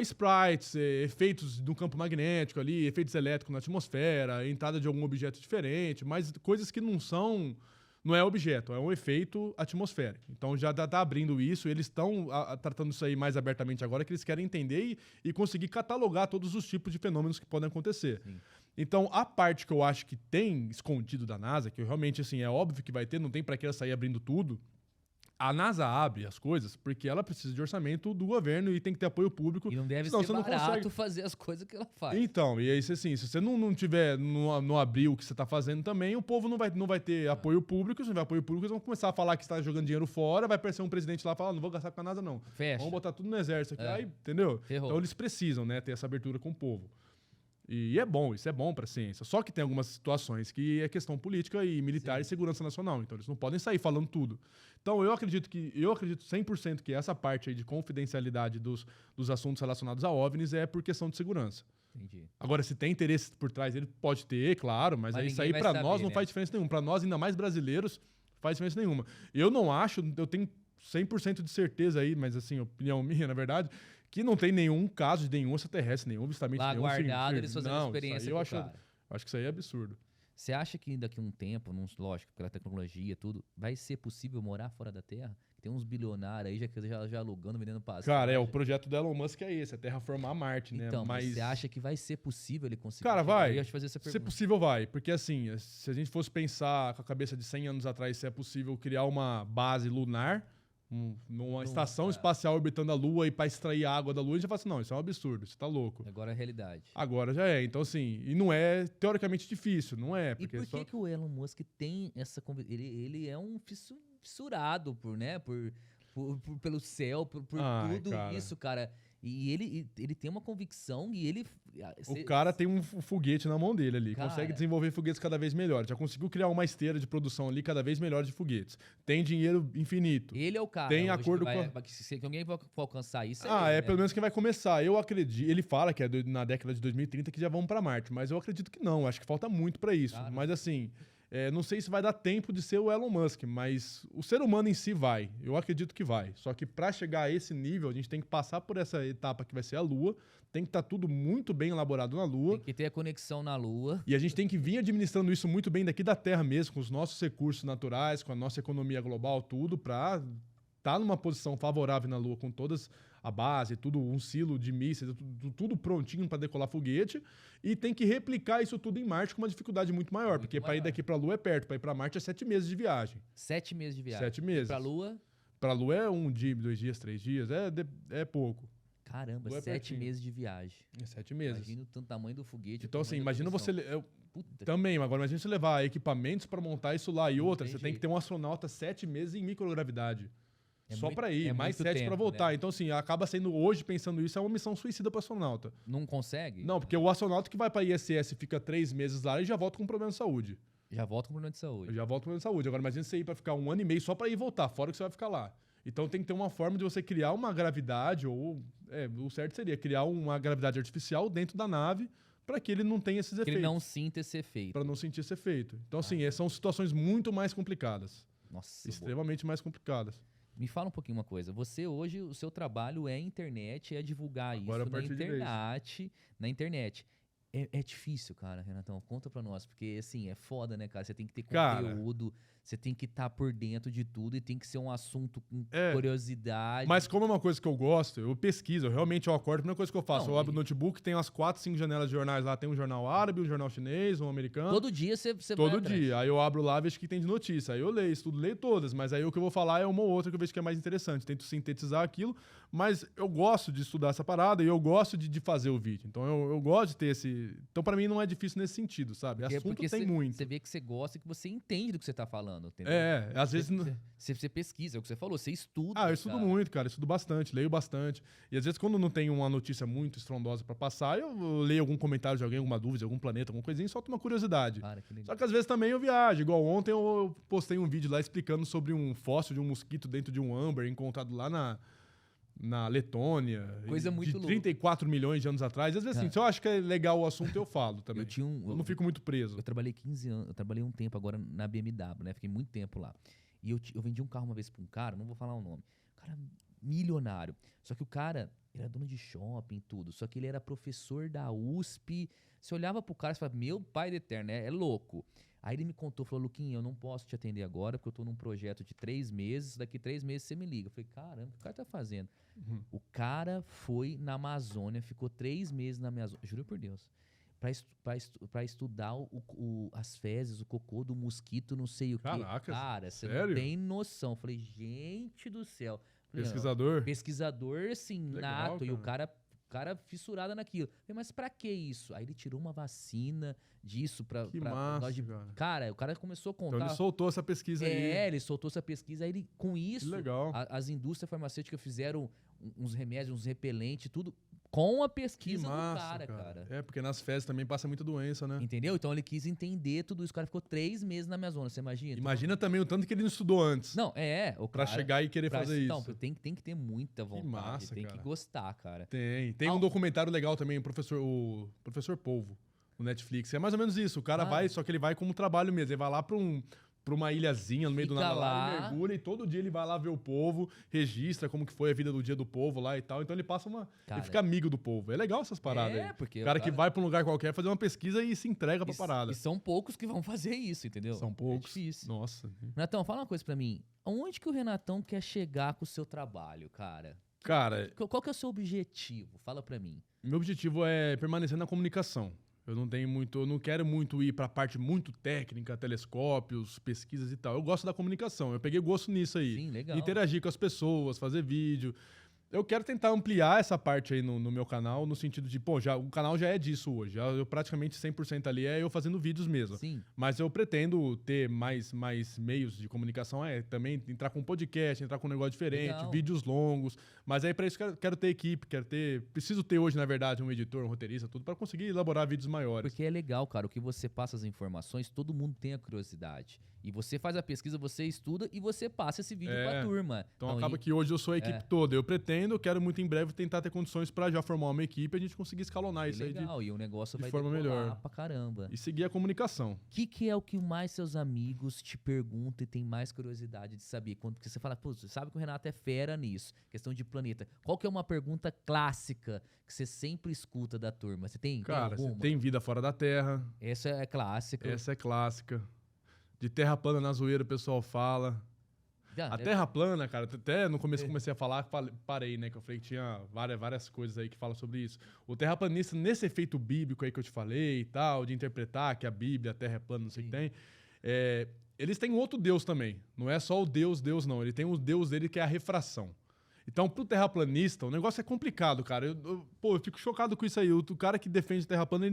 sprites, efeitos do campo magnético ali, efeitos elétricos na atmosfera, entrada de algum objeto diferente, mas coisas que não é objeto, é um efeito atmosférico. Então já tá abrindo isso, eles estão tratando isso aí mais abertamente agora, que eles querem entender e conseguir catalogar todos os tipos de fenômenos que podem acontecer. Sim. Então, a parte que eu acho que tem escondido da NASA, que realmente, assim, é óbvio que vai ter, não tem pra que ela sair abrindo tudo, a NASA abre as coisas porque ela precisa de orçamento do governo e tem que ter apoio público. E não deve senão ser você não barato consegue. fazer as coisas que ela faz. Então, e aí, assim, se você não tiver, não abrir o que você tá fazendo também, o povo não vai ter apoio público. Se não tiver apoio público, eles vão começar a falar que está jogando dinheiro fora, vai aparecer um presidente lá e falar, não vou gastar com a NASA, não. Fecha. Vamos botar tudo no exército aqui, É. aí, entendeu? Ferrou. Então eles precisam, né, ter essa abertura com o povo. E é bom, isso é bom pra ciência. Só que tem algumas situações que é questão política e militar e segurança nacional. Então eles não podem sair falando tudo. Então eu acredito 100% que essa parte aí de confidencialidade dos assuntos relacionados a OVNIs é por questão de segurança. Entendi. Agora, se tem interesse por trás, ele pode ter, claro, mas aí isso ninguém aí vai pra saber, nós não né? faz diferença nenhuma. Pra nós, ainda mais brasileiros, faz diferença nenhuma. Eu não acho, eu tenho 100% de certeza aí, mas assim, opinião minha, na verdade, que não tem nenhum caso de nenhum extraterrestre, nenhum avistamento, Lá nenhum guardado, eles fazendo não, experiência isso aí com eu o acho, cara. acho que isso aí é absurdo. Você acha que daqui a um tempo, lógico, pela tecnologia tudo, vai ser possível morar fora da Terra? Tem uns bilionários aí já alugando, vendendo passagem. Cara, o projeto do Elon Musk é esse, é terraformar Marte, né? Então, mas mas você acha que vai ser possível ele conseguir? Cara, chegar? vai. Eu ia te fazer essa Se pergunta. possível, vai. Porque assim, se a gente fosse pensar com a cabeça de 100 anos atrás se é possível criar uma base lunar, uma estação espacial orbitando a Lua e para extrair água da Lua, a gente já fala assim, não, isso é um absurdo, você tá louco. Agora é a realidade. Agora já é. Então assim, e não é teoricamente difícil, não é. E Porque por só... que o Elon Musk tem essa... Ele é um fissurado pelo céu, por Ai, tudo cara. isso, cara. E ele tem uma convicção e ele... O cara tem um foguete na mão dele ali, Cara. consegue desenvolver foguetes cada vez melhores. Já conseguiu criar uma esteira de produção ali cada vez melhor de foguetes. Tem dinheiro infinito. Ele é o cara. Tem hoje acordo que alguém vai alcançar isso. É ele, né? pelo menos quem vai começar. Eu acredito. Ele fala que é na década de 2030 que já vão pra Marte, mas eu acredito que não. Acho que falta muito pra isso. Cara. Mas assim, não sei se vai dar tempo de ser o Elon Musk, mas o ser humano em si vai. Eu acredito que vai. Só que pra chegar a esse nível, a gente tem que passar por essa etapa que vai ser a Lua. Tem que estar tudo muito bem elaborado na Lua. Tem que ter a conexão na Lua. E a gente tem que vir administrando isso muito bem daqui da Terra mesmo, com os nossos recursos naturais, com a nossa economia global, tudo, para estar numa posição favorável na Lua, com todas a base, tudo, um silo de mísseis, tudo prontinho para decolar foguete. E tem que replicar isso tudo em Marte com uma dificuldade muito maior, porque para ir daqui para a Lua é perto, para ir para Marte é 7 meses de viagem. 7 meses de viagem. 7 meses. E pra Lua, Para a Lua é 1 dia, 2 dias, 3 dias, é pouco. caramba, Lua é 7 pertinho. meses de viagem. É 7 meses. Imagina o tamanho do foguete. Então, o assim, tamanho da imagina você. produção. Puta, Também, agora imagina você levar equipamentos para montar isso lá e Não outra. tem Você tem que jeito. ter um astronauta 7 meses em microgravidade. É Só muito- para ir, é mais muito 7 para tempo, voltar. né? Então, assim, acaba sendo hoje, pensando isso, é uma missão suicida para astronauta. Não consegue? Não, porque o astronauta que vai para ISS fica 3 meses lá e já volta com problema de saúde. Já volta com problema de Eu saúde. já volto com problema de saúde. Agora, imagina você ir para ficar 1 ano e meio só para ir e voltar, fora que você vai ficar lá. Então, tem que ter uma forma de você criar uma gravidade, ou. O certo seria criar uma gravidade artificial dentro da nave para que ele não tenha esses Que ele efeitos. não sinta esse efeito. Para não sentir esse efeito. Então, assim, são situações muito mais complicadas. Nossa, boa. Extremamente mais complicadas. Me fala um pouquinho uma coisa. Você hoje, o seu trabalho é internet, é divulgar Agora, isso a partir de vez. na internet. É difícil, cara, Renatão. Conta pra nós, porque assim, é foda, né, cara? Você tem que ter Cara, conteúdo, você tem que estar por dentro de tudo e tem que ser um assunto com é. curiosidade. Mas como é uma coisa que eu gosto, eu pesquiso, eu acordo, a primeira coisa que eu faço, Não, eu abro o notebook, tem umas 4, 5 janelas de jornais lá, tem um jornal árabe, um jornal chinês, um americano. Todo dia você vai Todo atrás. dia. Aí eu abro lá, vejo o que tem de notícia. Aí eu leio, estudo, leio todas, mas aí o que eu vou falar é uma ou outra que eu vejo que é mais interessante. Tento sintetizar aquilo, mas eu gosto de estudar essa parada e eu gosto de fazer o vídeo. Então eu gosto de ter esse... Então pra mim não é difícil nesse sentido, sabe? Assunto tem muito. Você vê que você gosta e que você entende do que você tá falando, entendeu? Às vezes... Você pesquisa, é o que você falou, você estuda. Eu estudo muito, cara. Estudo bastante, leio bastante. E às vezes, quando não tem uma notícia muito estrondosa pra passar, eu leio algum comentário de alguém, alguma dúvida, de algum planeta, alguma coisinha, e solto uma curiosidade. Cara, que legal. Só que às vezes também eu viajo. Igual ontem eu postei um vídeo lá explicando sobre um fóssil de um mosquito dentro de um âmbar encontrado lá na Letônia. Coisa muito de louca. 34 milhões de anos atrás. Às vezes, assim, se eu acho que é legal o assunto, eu falo também. Eu não fico muito preso. Eu trabalhei 15 anos, eu trabalhei um tempo agora na BMW, né? Fiquei muito tempo lá. E eu vendi um carro uma vez pra um cara, não vou falar o nome. Cara milionário. Só que o cara, ele era dono de shopping e tudo. Só que ele era professor da USP. Você olhava pro cara e falava, meu pai do eterno, é louco. Aí ele me contou, falou, Luquinha, eu não posso te atender agora, porque eu tô num projeto de 3 meses, daqui 3 meses você me liga. Eu falei, caramba, o que o cara tá fazendo? O cara foi na Amazônia, ficou 3 meses na Amazônia, juro por Deus, pra estudar as fezes, o cocô do mosquito, não sei o quê. Caraca, Cara, você sério? não tem noção. Eu falei, gente do céu. Falei, Pesquisador? pesquisador, assim, Legal, nato. E o cara. cara fissurado naquilo. Eu falei, mas pra que isso? Aí ele tirou uma vacina disso Que pra massa, nós de... cara. Cara, o cara começou a contar. Então ele soltou essa pesquisa aí. Ele soltou essa pesquisa. Aí ele, com isso, Que legal. as indústrias farmacêuticas fizeram uns remédios, uns repelentes, tudo com a Que pesquisa massa, do cara. É, porque nas fezes também passa muita doença, né? Entendeu? Então ele quis entender tudo isso. O cara ficou 3 meses na Amazônia, você imagina? Imagina também o tanto que ele não estudou antes. Não, o Pra cara... chegar e querer fazer Então, isso. tem que ter muita vontade, massa, tem cara. que gostar, cara. Tem um documentário legal também, o Professor Polvo, no Netflix. É mais ou menos isso. O cara vai, só que ele vai como trabalho mesmo. Ele vai lá pra uma ilhazinha no meio do Fica nada lá, lá. ele mergulha e todo dia ele vai lá ver o povo, registra como que foi a vida do dia do povo lá e tal. Então ele passa Cara, ele fica amigo do povo. É legal essas paradas aí. porque O cara que vai pra um lugar qualquer fazer uma pesquisa e se entrega pra parada. E são poucos que vão fazer isso, entendeu? São poucos. É difícil. Nossa. Renatão, fala uma coisa pra mim. Aonde que o Renatão quer chegar com o seu trabalho, cara? Cara, Qual que é o seu objetivo? Fala pra mim. meu objetivo é permanecer na comunicação. Eu não quero muito ir pra parte muito técnica, telescópios, pesquisas e tal. Eu gosto da comunicação. Eu peguei gosto nisso aí. Sim, legal. Interagir com as pessoas, fazer vídeo. Eu quero tentar ampliar essa parte aí no meu canal, no sentido de, o canal já é disso hoje. Eu praticamente 100% ali é eu fazendo vídeos mesmo. Sim. Mas eu pretendo ter mais meios de comunicação, também entrar com podcast, entrar com um negócio diferente, Legal. vídeos longos. Mas aí pra isso quero ter equipe, preciso ter hoje, na verdade, um editor, um roteirista, tudo pra conseguir elaborar vídeos maiores. Porque é legal, cara, o que você passa as informações, todo mundo tem a curiosidade. E você faz a pesquisa, você estuda e você passa esse vídeo pra turma. Então acaba que hoje eu sou a equipe toda. Eu quero muito em breve tentar ter condições pra já formar uma equipe e a gente conseguir escalonar isso aí legal, e o negócio de vai forma decolar melhor. pra caramba. E seguir a comunicação. O que é o que mais seus amigos te perguntam e tem mais curiosidade de saber? Quando você fala, pô, você sabe que o Renato é fera nisso, questão de planeta. Qual que é uma pergunta clássica que você sempre escuta da turma? Você tem Cara, alguma? você tem vida fora da Terra. Essa é clássica. Essa é clássica. De terra plana na zoeira o pessoal fala. A terra plana, cara, até no começo comecei a falar, parei, né? Que eu falei que tinha várias coisas aí que falam sobre isso. O terraplanista, nesse efeito bíblico aí que eu te falei e tal, de interpretar que a Bíblia, a terra é plana, não sei o que tem. Eles têm um outro Deus também. Não é só o Deus, não. Ele tem um Deus dele que é a refração. Então, pro terraplanista, o negócio é complicado, cara. Eu fico chocado com isso aí. O cara que defende a Terra plana,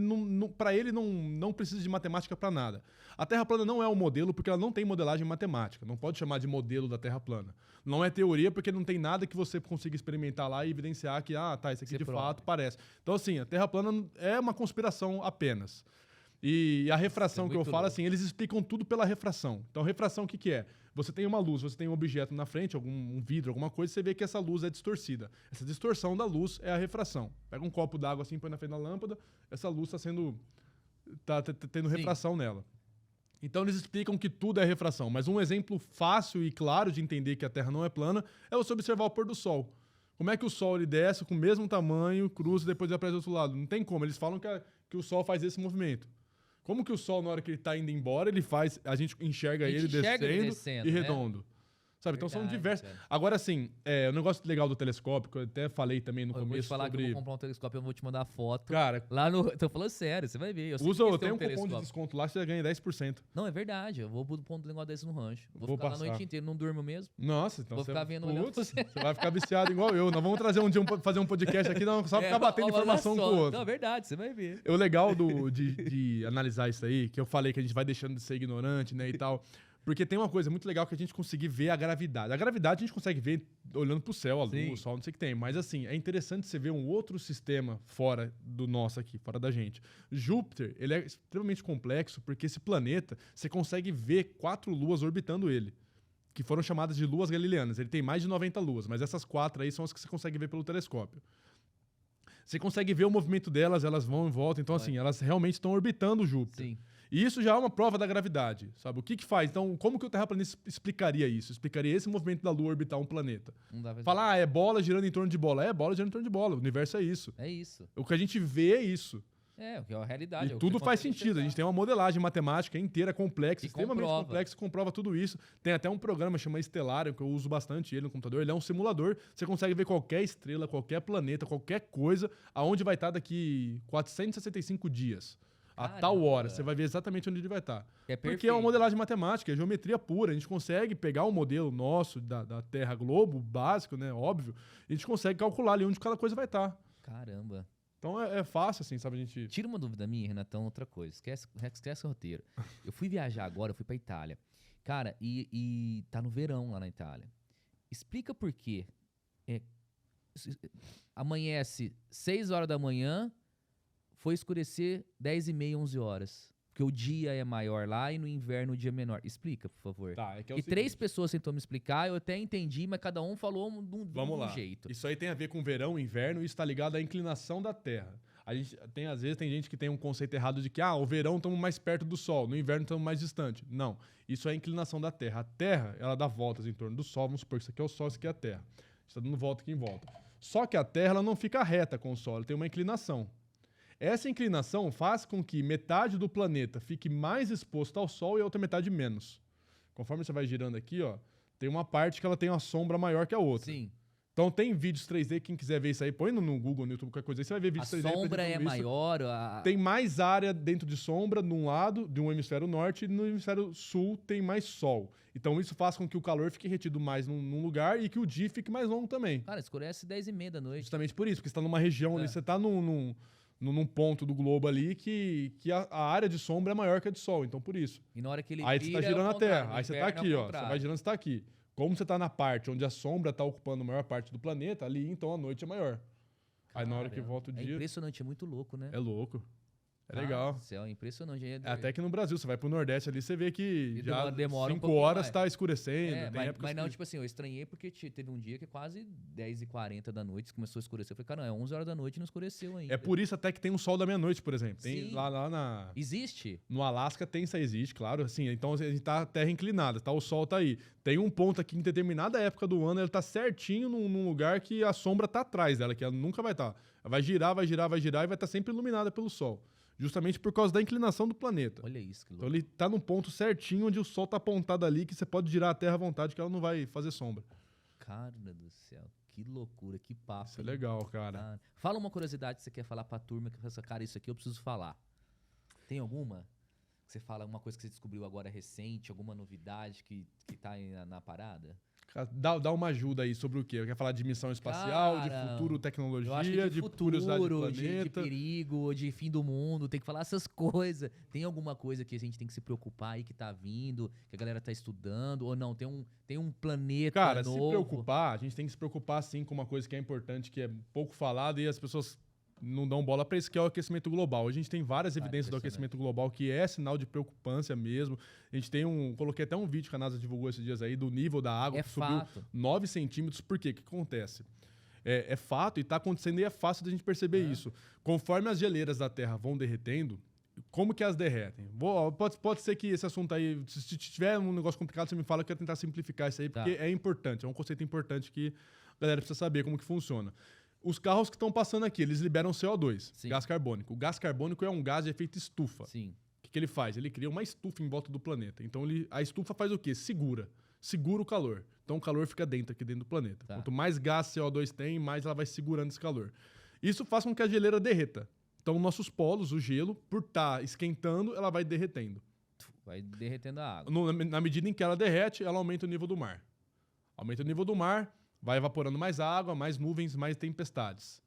pra ele não precisa de matemática pra nada. A Terra plana não é um modelo porque ela não tem modelagem matemática. Não pode chamar de modelo da Terra plana. Não é teoria porque não tem nada que você consiga experimentar lá e evidenciar que, isso aqui de fato parece. Então, assim, a Terra plana é uma conspiração apenas. E a refração que eu falo, assim, eles explicam tudo pela refração. Então, refração, o que é? Você tem uma luz, você tem um objeto na frente, um vidro, alguma coisa, você vê que essa luz é distorcida. Essa distorção da luz é a refração. Pega um copo d'água assim, põe na frente da lâmpada, essa luz tá tendo refração nela. Então eles explicam que tudo é refração, mas um exemplo fácil e claro de entender que a Terra não é plana é você observar o pôr do sol. Como é que o Sol ele desce com o mesmo tamanho, cruza e depois aparece do outro lado? Não tem como. Eles falam que o Sol faz esse movimento. Como que o Sol, na hora que ele tá indo embora, ele faz... A gente enxerga ele descendo e redondo. Sabe? Então são diversos. Cara. Agora, assim, o negócio legal do telescópio, que eu até falei também no começo. Eu falar que eu vou comprar um telescópio, eu vou te mandar foto. Cara, lá no. Tô falando sério, você vai ver. Eu tenho um cupom de desconto lá, você ganha 10%. Não, é verdade. Eu vou pôr um negócio desse no rancho. Vou ficar passar. lá a noite inteira, não durmo mesmo. Nossa, então vou ficar vendo olhando você vai ficar viciado igual eu. Nós vamos trazer um dia fazer um podcast aqui, não, só ficar batendo informação com o outro. Não, é verdade, você vai ver. O legal de analisar isso aí, que eu falei que a gente vai deixando de ser ignorante, né, e tal. Porque tem uma coisa muito legal que a gente conseguir ver a gravidade. A gravidade a gente consegue ver olhando pro céu, a lua, o sol, não sei o que tem. Mas assim, é interessante você ver um outro sistema fora do nosso aqui, fora da gente. Júpiter, ele é extremamente complexo porque esse planeta, você consegue ver 4 luas orbitando ele, que foram chamadas de luas galileanas. Ele tem mais de 90 luas, mas essas 4 aí são as que você consegue ver pelo telescópio. Você consegue ver o movimento delas, elas vão e voltam. Então, assim, elas realmente estão orbitando o Júpiter. Sim. E isso já é uma prova da gravidade, sabe? O que faz? Então, como que o terraplanista explicaria isso? Explicaria esse movimento da Lua orbitar um planeta. Falar, é bola girando em torno de bola. É bola girando em torno de bola. O universo é isso. É isso. O que a gente vê é isso. É, o que é a realidade. E tudo faz sentido. A gente tem uma modelagem matemática inteira, complexa, extremamente complexa, que comprova tudo isso. Tem até um programa chamado Estelário, que eu uso bastante ele no computador. Ele é um simulador. Você consegue ver qualquer estrela, qualquer planeta, qualquer coisa, aonde vai estar daqui 465 dias. A tal hora, você vai ver exatamente onde ele vai estar. Porque é uma modelagem matemática, é geometria pura. A gente consegue pegar um modelo nosso da Terra Globo, básico, né? Óbvio. E a gente consegue calcular ali onde cada coisa vai estar. Caramba. Então é fácil, assim, sabe? A gente... Tira uma dúvida minha, Renatão, outra coisa. Esquece o roteiro. Eu fui viajar agora, eu fui pra Itália. Cara, e tá no verão lá na Itália. Explica por quê. Amanhece 6 horas da manhã... Foi escurecer 10h30, 11 horas. Porque o dia é maior lá e no inverno o dia é menor. Explica, por favor. Tá, é que é o e seguinte. 3 pessoas tentou me explicar, eu até entendi, mas cada um falou de um jeito. Isso aí tem a ver com verão, inverno, e isso está ligado à inclinação da Terra. Às vezes tem gente que tem um conceito errado de que o verão estamos mais perto do Sol, no inverno estamos mais distante. Não, isso é a inclinação da Terra. A Terra, ela dá voltas em torno do Sol, vamos supor que isso aqui é o Sol, isso aqui é a Terra. Está dando volta aqui em volta. Só que a Terra ela não fica reta com o Sol, ela tem uma inclinação. Essa inclinação faz com que metade do planeta fique mais exposto ao Sol e a outra metade menos. Conforme você vai girando aqui, ó, tem uma parte que ela tem uma sombra maior que a outra. Sim. Então tem vídeos 3D, quem quiser ver isso aí, põe no Google, no YouTube, qualquer coisa aí, você vai ver vídeos 3D. A sombra é maior. Tem mais área dentro de sombra num lado, de um hemisfério norte, e no hemisfério sul tem mais sol. Então isso faz com que o calor fique retido mais num lugar e que o dia fique mais longo também. Cara, escurece 10h30 da noite. Justamente por isso, porque você tá numa região ali, você tá num ponto do globo ali que a área de sombra é maior que a de sol, então por isso. E na hora que ele aí você tá girando a Terra, aí você tá aqui, ó, você vai girando, você tá aqui. Como você tá na parte onde a sombra tá ocupando a maior parte do planeta, ali então a noite é maior. Aí na hora que volta o dia... É impressionante, é muito louco, né? É louco. É legal. Céu, é impressionante. Até que no Brasil, você vai pro Nordeste ali, você vê que já demora 5 horas tá escurecendo. Mas não, tipo assim, eu estranhei porque teve um dia que quase 10h40 da noite começou a escurecer. Eu falei, cara, não, é 11 horas da noite e não escureceu ainda. É por isso até que tem um sol da meia-noite, por exemplo. Tem lá na... Existe? No Alasca existe, claro. Assim, então a gente tá terra inclinada, tá? O sol tá aí. Tem um ponto aqui em determinada época do ano, ele tá certinho num lugar que a sombra tá atrás dela, que ela nunca vai estar. Ela vai girar e vai estar sempre iluminada pelo sol. Justamente por causa da inclinação do planeta. Olha isso, que louco. Então ele tá num ponto certinho onde o sol tá apontado ali, que você pode girar a Terra à vontade, que ela não vai fazer sombra. Cara do céu, que loucura, que papo. Isso é legal, cara. Fala uma curiosidade que você quer falar pra turma, que essa cara, isso aqui eu preciso falar. Tem alguma? Você fala alguma coisa que você descobriu agora recente, alguma novidade que tá aí na parada? Dá uma ajuda aí sobre o quê? Quer falar de missão espacial, de futuro tecnologia, de futuro, de perigo, de fim do mundo, tem que falar essas coisas. Tem alguma coisa que a gente tem que se preocupar aí que tá vindo, que a galera tá estudando, ou não? Tem um planeta novo? Cara, se preocupar, a gente tem que se preocupar sim com uma coisa que é importante, que é pouco falada e as pessoas não dão bola para isso, que é o aquecimento global. A gente tem várias evidências do aquecimento global, que é sinal de preocupância mesmo. A gente tem coloquei até um vídeo que a NASA divulgou esses dias aí, do nível da água, que subiu 9 centímetros. Por quê? O que acontece? É fato e está acontecendo e é fácil da gente perceber isso. Conforme as geleiras da Terra vão derretendo, como que elas derretem? Pode ser que esse assunto aí, se tiver um negócio complicado, você me fala que eu ia tentar simplificar isso aí, porque é importante, é um conceito importante que a galera precisa saber como que funciona. Os carros que estão passando aqui, eles liberam CO2, Sim. gás carbônico. O gás carbônico é um gás de efeito estufa. Sim. O que ele faz? Ele cria uma estufa em volta do planeta. Então, a estufa faz o quê? Segura o calor. Então, o calor fica aqui dentro do planeta. Tá. Quanto mais gás CO2 tem, mais ela vai segurando esse calor. Isso faz com que a geleira derreta. Então, nossos polos, o gelo, por estar esquentando, ela vai derretendo. Vai derretendo a água. Na medida em que ela derrete, ela aumenta o nível do mar. Aumenta o nível do mar, vai evaporando mais água, mais nuvens, mais tempestades.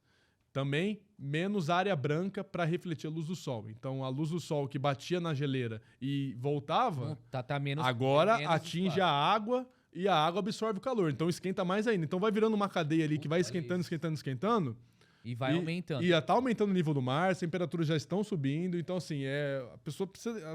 Também, menos área branca para refletir a luz do sol. Então, a luz do sol que batia na geleira e voltava, Tá menos, agora menos atinge espaço. a água e a água absorve o calor. Então, esquenta mais ainda. Então, vai virando uma cadeia ali que vai esquentando, isso. esquentando, esquentando. E vai aumentando. E já tá aumentando o nível do mar, as temperaturas já estão subindo. Então, assim, as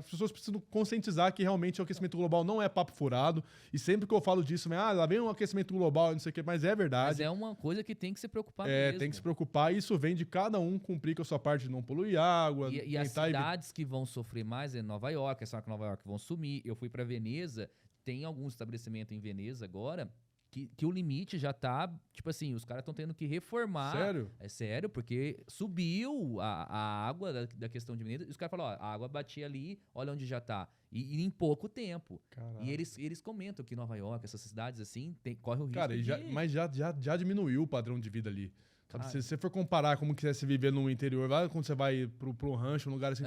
pessoas precisam conscientizar que realmente o aquecimento global não é papo furado. E sempre que eu falo disso, lá vem um aquecimento global, não sei o quê, mas é verdade. Mas é uma coisa que tem que se preocupar mesmo. Tem que se preocupar. E isso vem de cada um cumprir com a sua parte de não poluir água. E as cidades que vão sofrer mais é Nova York, é só que Nova York vão sumir. Eu fui pra Veneza, tem algum estabelecimento em Veneza agora que o limite já tá, tipo assim, os caras estão tendo que reformar. Sério? É sério, porque subiu a água da questão de Veneza. E os caras falaram, ó, a água batia ali, olha onde já tá. E em pouco tempo. Caraca. E eles comentam que Nova York, essas cidades assim, corre o risco Cara, mas já diminuiu o padrão de vida ali. Sabe, se você for comparar como que é se viver no interior, quando você vai pro rancho, um lugar assim,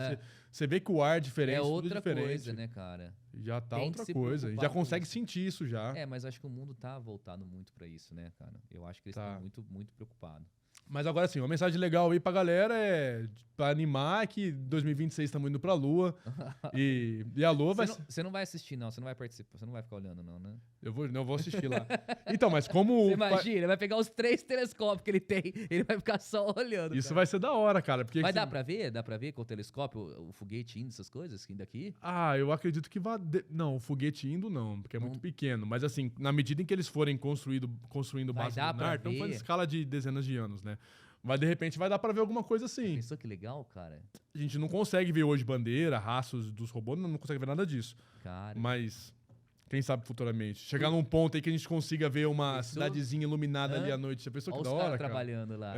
você vê que o ar é diferente, é tudo outra diferente. coisa, né, cara? Já tá Tem que outra se coisa. preocupar Já com consegue isso. sentir isso já. Mas acho que o mundo tá voltado muito pra isso, né, cara? Eu acho que eles estão muito, muito preocupados. Mas agora sim, uma mensagem legal aí pra galera é pra animar que 2026 estamos indo pra Lua. e a Lua vai... Você não vai assistir, não. Você não vai participar. Você não vai ficar olhando, não, né? Eu vou assistir lá. Então, mas como... Você imagina, ele vai pegar os 3 telescópios que ele tem, ele vai ficar só olhando. Isso cara. vai ser da hora, cara. Porque Vai dar pra ver? Dá pra ver com o telescópio, o foguete indo, essas coisas, indo daqui? Eu acredito que vai... Não, o foguete indo não, porque é muito pequeno. Mas assim, na medida em que eles forem construindo Vai base dar pra lunar, então ver? foi em escala de dezenas de anos, né? Mas de repente vai dar pra ver alguma coisa assim. Pensou que legal, cara? A gente não consegue ver hoje bandeira, rastros dos robôs, não consegue ver nada disso. Cara. Mas quem sabe futuramente. Chegar num ponto aí que a gente consiga ver uma cidadezinha iluminada ali à noite. Já pensou Olha que os da hora, caras cara? trabalhando lá.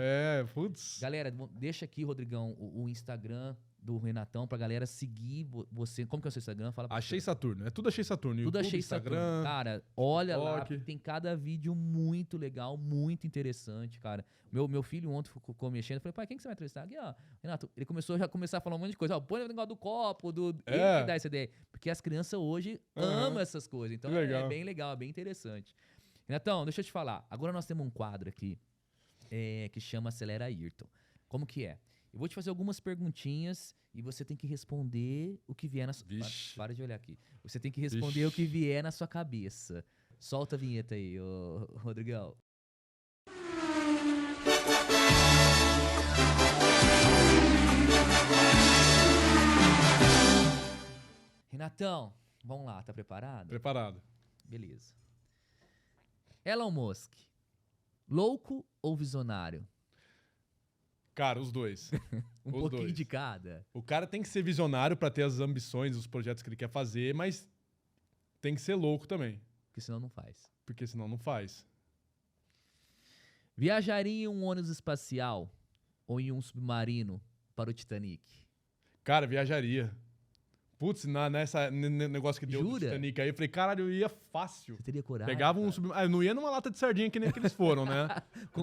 Putz. Galera, deixa aqui, Rodrigão, o Instagram do Renatão pra galera seguir você. Como que é o seu Instagram? Fala pra Achei você. Saturno. É tudo Achei Saturno. Tudo YouTube, achei Instagram. Saturno. Cara, olha lá, TikTok. tem cada vídeo muito legal, muito interessante, cara. Meu filho ontem ficou mexendo, eu falei, pai, quem que você vai entrevistar? Aqui, ó, Renato, ele começou a começar a falar um monte de coisa. Ó, põe o negócio do copo, ele que dá essa ideia. Porque as crianças hoje amam essas coisas. Então é bem legal, é bem interessante. Renatão, deixa eu te falar. Agora nós temos um quadro aqui que chama Acelera Ayrton. Como que é? Eu vou te fazer algumas perguntinhas e você tem que responder o que vier na sua... Para de olhar aqui. Você tem que responder o que vier na sua cabeça. Solta a vinheta aí, Rodrigão. Renatão, vamos lá, tá preparado? Preparado. Beleza. Elon Musk, louco ou visionário? Cara, os dois. Um Os pouquinho dois. de cada. O cara tem que ser visionário pra ter as ambições, os projetos que ele quer fazer, mas tem que ser louco também, Porque senão não faz. porque senão não faz. Viajaria em um ônibus espacial ou em um submarino para o Titanic? Cara, viajaria. Putz, nessa negócio que deu do Jura? Titanic aí, eu falei, caralho, eu ia fácil. Você teria coragem? Pegava um cara? submarino. Eu não ia numa lata de sardinha que nem que eles foram, né?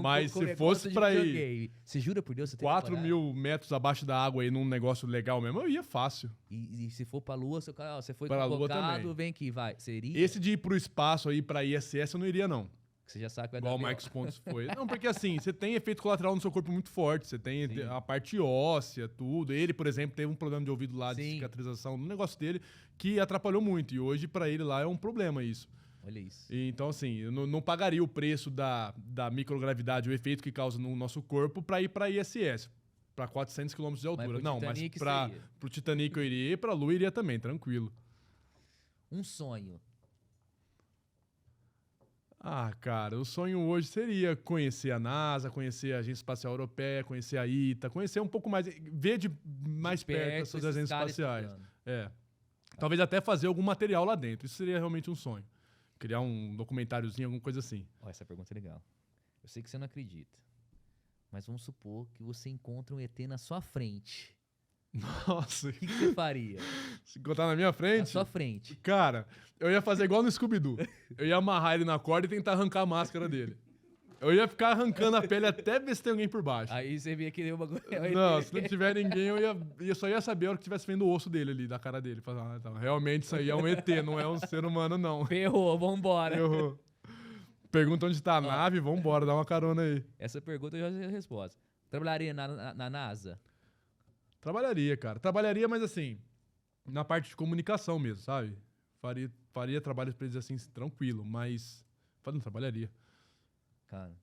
Mas Com se negócio fosse de pra ir videogame. Você jura por Deus? Você teria 4 coragem? mil metros abaixo da água aí num negócio legal mesmo, eu ia fácil. E se for pra Lua, você foi Pra Lua convocado, também. vem aqui, vai. Seria? Esse de ir pro espaço aí, pra ISS, eu não iria, não. Você já sabe que vai Igual o dar Marcos Pontes foi. Não, porque assim, você tem efeito colateral no seu corpo muito forte. Você tem Sim. a parte óssea, tudo. Ele, por exemplo, teve um problema de ouvido lá, de Sim. cicatrização no negócio dele, que atrapalhou muito. E hoje, pra ele lá, é um problema isso. Olha isso. E, então, assim, eu não pagaria o preço da microgravidade, o efeito que causa no nosso corpo, pra ir pra ISS. Pra 400 km de altura. pro Não, mas Titanic você ia. pro Titanic eu iria e pra Lua eu iria também, tranquilo. Um sonho. Ah, cara, o sonho hoje seria conhecer a NASA, conhecer a Agência Espacial Europeia, conhecer a ITA, conhecer um pouco mais, ver de mais perto essas esses agências caras espaciais. estudando. É. Talvez até fazer algum material lá dentro. Isso seria realmente um sonho. Criar um documentáriozinho, alguma coisa assim. Ó, essa pergunta é legal. eu sei que você não acredita, mas vamos supor que você encontra um ET na sua frente. Nossa, O que você faria? se encontrar na minha Na frente, sua frente. cara, eu ia fazer igual no Scooby-Doo. Eu ia amarrar ele na corda e tentar arrancar a máscara dele. Eu ia ficar arrancando a pele até ver se tem alguém por baixo. Aí você via que deu uma... Não, se não tiver ninguém, eu só ia saber a hora que tivesse vendo o osso dele ali, da cara dele. Falar, então, realmente isso aí é um ET, não é um ser humano, não. Ferrou, vambora. Errou. Pergunta onde tá a nave, vambora, dá uma carona aí. Essa pergunta eu já sei a resposta. Trabalharia na NASA? Trabalharia, cara. Trabalharia, mas assim, na parte de comunicação mesmo, sabe? Faria trabalhos pra eles assim, tranquilo, mas não trabalharia. Cara,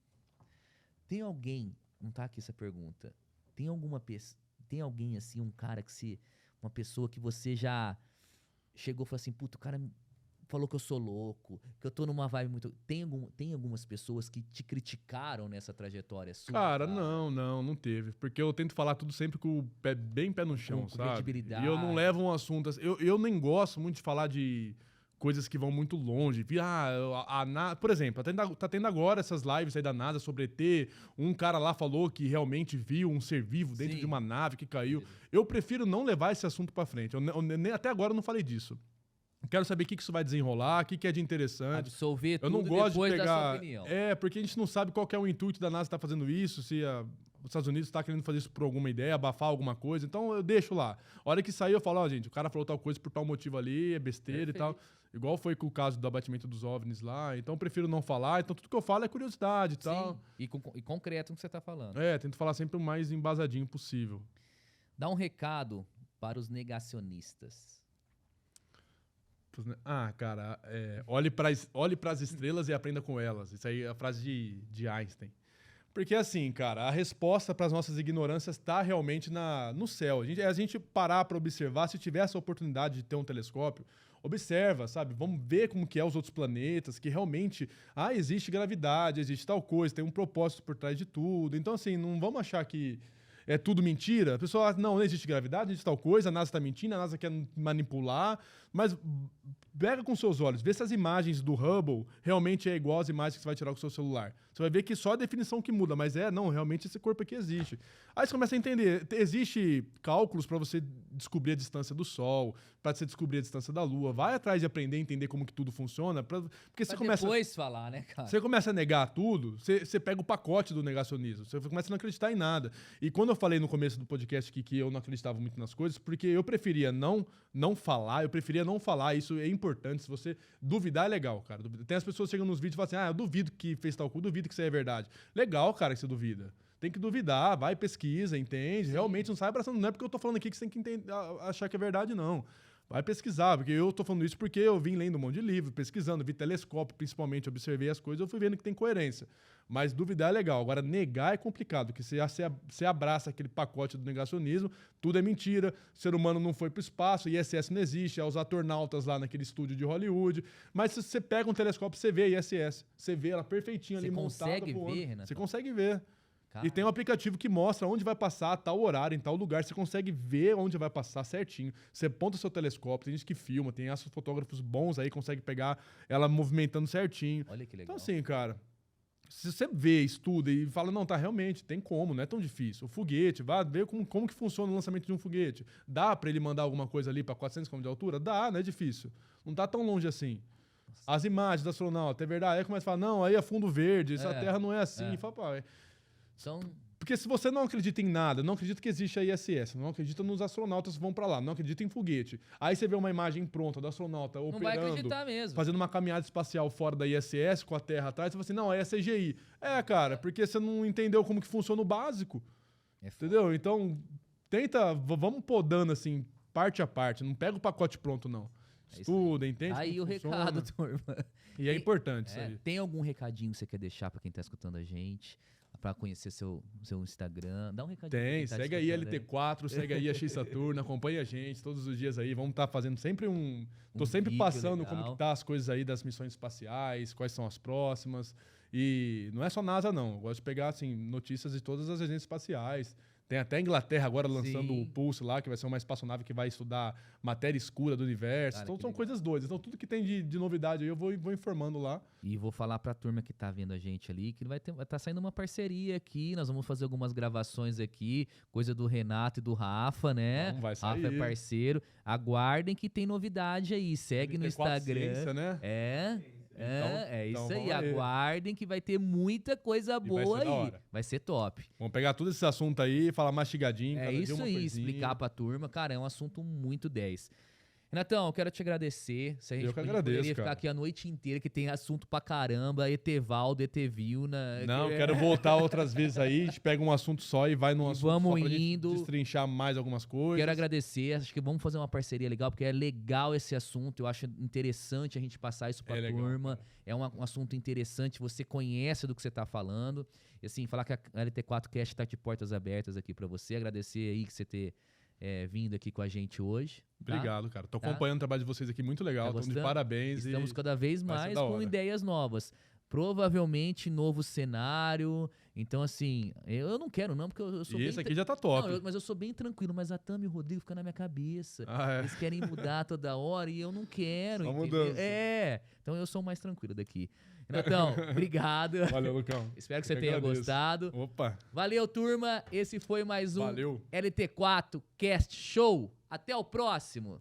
tem alguém, não tá aqui essa pergunta, tem alguém assim, um cara uma pessoa que você já chegou e falou assim, puto, o cara falou que eu sou louco, que eu tô numa vibe muito... Tem algumas pessoas que te criticaram nessa trajetória sua? Cara, não teve. Porque eu tento falar tudo sempre com o pé, bem pé no chão, Com sabe? credibilidade. E eu não levo um assunto assim. Eu nem gosto muito de falar de coisas que vão muito longe. Por exemplo, tá tendo agora essas lives aí da NASA sobre ET. Um cara lá falou que realmente viu um ser vivo dentro de uma nave que caiu. Eu prefiro não levar esse assunto pra frente. Até agora eu não falei disso. Quero saber o que isso vai desenrolar, o que é de interessante. Absolver eu não tudo gosto depois de da pegar... sua opinião. Porque a gente não sabe qual que é o intuito da NASA estar fazendo isso, se os Estados Unidos está querendo fazer isso por alguma ideia, abafar alguma coisa. Então eu deixo lá. A hora que sair eu falo, gente, o cara falou tal coisa por tal motivo ali, é besteira e tal. Igual foi com o caso do abatimento dos OVNIs lá. Então eu prefiro não falar. Então tudo que eu falo é curiosidade e tal. E concreto no que você está falando. Tento falar sempre o mais embasadinho possível. Dá um recado para os negacionistas. Cara, olhe para as estrelas e aprenda com elas. Isso aí é a frase de Einstein. Porque assim, cara, a resposta para as nossas ignorâncias está realmente no céu. A gente parar para observar, se tiver essa oportunidade de ter um telescópio, observa, sabe? Vamos ver como que é os outros planetas, que realmente, existe gravidade, existe tal coisa, tem um propósito por trás de tudo. Então, assim, não vamos achar que é tudo mentira. A pessoa, não existe gravidade, existe tal coisa, a NASA está mentindo, a NASA quer manipular, mas pega com seus olhos, vê se as imagens do Hubble realmente é igual às imagens que você vai tirar com o seu celular. Você vai ver que só a definição que muda, mas realmente esse corpo aqui existe. Aí você começa a entender, existe cálculos para você descobrir a distância do Sol, para você descobrir a distância da Lua. Vai atrás de aprender a entender como que tudo funciona, porque você começa depois falar, né, cara? Você começa a negar tudo, você pega o pacote do negacionismo, você começa a não acreditar em nada. E quando eu falei no começo do podcast que eu não acreditava muito nas coisas, porque eu preferia não falar, isso é importante. Se você duvidar, é legal, cara. Tem as pessoas que chegam nos vídeos e falam assim, eu duvido que fez tal coisa, duvido que isso aí é verdade. Legal, cara, que você duvida. Tem que duvidar, vai, pesquisa, entende. Sim. Realmente não sai abraçando. Não é porque eu tô falando aqui que você tem que achar que é verdade, não. Vai pesquisar, porque eu tô falando isso porque eu vim lendo um monte de livro, pesquisando, vi telescópio, principalmente, observei as coisas, eu fui vendo que tem coerência. Mas duvidar é legal. Agora, negar é complicado, porque você abraça aquele pacote do negacionismo, tudo é mentira, o ser humano não foi pro espaço, ISS não existe, é os astronautas lá naquele estúdio de Hollywood. Mas se você pega um telescópio, você vê a ISS, você vê ela perfeitinha ali montada. Você consegue ver, Renato? Você consegue ver. E tem um aplicativo que mostra onde vai passar a tal horário, em tal lugar. Você consegue ver onde vai passar certinho. Você aponta o seu telescópio, tem gente que filma, tem fotógrafos bons aí, consegue pegar ela movimentando certinho. Olha que legal. Então assim, cara, se você vê, estuda e fala, não, tá, realmente, tem como, não é tão difícil. O foguete, vai ver como que funciona o lançamento de um foguete. Dá pra ele mandar alguma coisa ali pra 400 km de altura? Dá, não é difícil. Não tá tão longe assim. As imagens do astronauta, é verdade. Aí começa a falar, não, aí é fundo verde, essa Terra não é assim. E fala, pá, porque se você não acredita em nada, não acredita que existe a ISS, não acredita nos astronautas que vão pra lá, não acredita em foguete, aí você vê uma imagem pronta do astronauta não operando, vai acreditar mesmo. fazendo uma caminhada espacial fora da ISS, com a Terra atrás, você fala assim, não, aí é CGI. Cara, porque você não entendeu como que funciona o básico. Entendeu? Então, vamos podando assim, parte a parte, não pega o pacote pronto, não. Estuda, entende? Aí o recado, turma. E é importante isso aí. Tem algum recadinho que você quer deixar pra quem tá escutando a gente? Pra conhecer seu Instagram. Dá um recadinho. Tem, segue aí LT4, segue aí a X Saturno, acompanha a gente todos os dias aí. Vamos estar fazendo sempre Tô sempre passando legal. Como que tá as coisas aí das missões espaciais, quais são as próximas. E não é só NASA, não. Eu gosto de pegar, assim, notícias de todas as agências espaciais. Tem até a Inglaterra agora lançando Sim. o Pulse lá, que vai ser uma espaçonave que vai estudar matéria escura do universo. Cara, Então que são legal. coisas doidas. Então tudo que tem de novidade aí eu vou informando lá. E vou falar pra turma que tá vendo a gente ali que vai tá saindo uma parceria aqui. Nós vamos fazer algumas gravações aqui, coisa do Renato e do Rafa, né? Não vai Rafa é sair. parceiro. Aguardem que tem novidade aí. Segue no 34 Instagram. Ciência, né? É Então isso aí. vamos aí. Aguardem que vai ter muita coisa vai boa ser da aí. hora. Vai ser top. Vamos pegar todo esse assunto aí, falar mastigadinho. É cada dia isso uma aí, coisinha. explicar pra turma. Cara, é um assunto muito 10. Renatão, eu quero te agradecer. Se a gente Eu que poderia agradeço, ficar cara. aqui a noite inteira, que tem assunto pra caramba. Etevaldo, Etevilna. Não, que- quero voltar outras vezes aí. A gente pega um assunto só e vai num E assunto vamos só pra gente indo. destrinchar mais algumas coisas. Quero agradecer. Acho que vamos fazer uma parceria legal, porque é legal esse assunto. Eu acho interessante a gente passar isso pra É legal, turma. cara. É um assunto interessante. Você conhece do que você tá falando. E assim, falar que a LT4 Cast tá de portas abertas aqui pra você. Agradecer aí que você ter vindo aqui com a gente hoje. Tá? Obrigado, cara. Tô Tá. acompanhando o trabalho de vocês aqui, muito legal. Tá Estamos de gostando? parabéns. Estamos e cada vez vai ser mais da com hora. ideias novas. Provavelmente novo cenário. Então, assim, eu não quero, não, porque eu sou E bem. esse aqui já tá top. Não, mas eu sou bem tranquilo, mas a Tami e o Rodrigo ficam na minha cabeça. Ah, é. Eles querem mudar toda hora e eu não quero. Só entendeu? mudança. Então eu sou mais tranquilo daqui. Renatão, obrigado. Valeu, Lucão. Espero que Eu você que tenha agradeço. gostado. Opa, Valeu, turma. Esse foi mais um valeu. LT4 Cast Show. Até o próximo.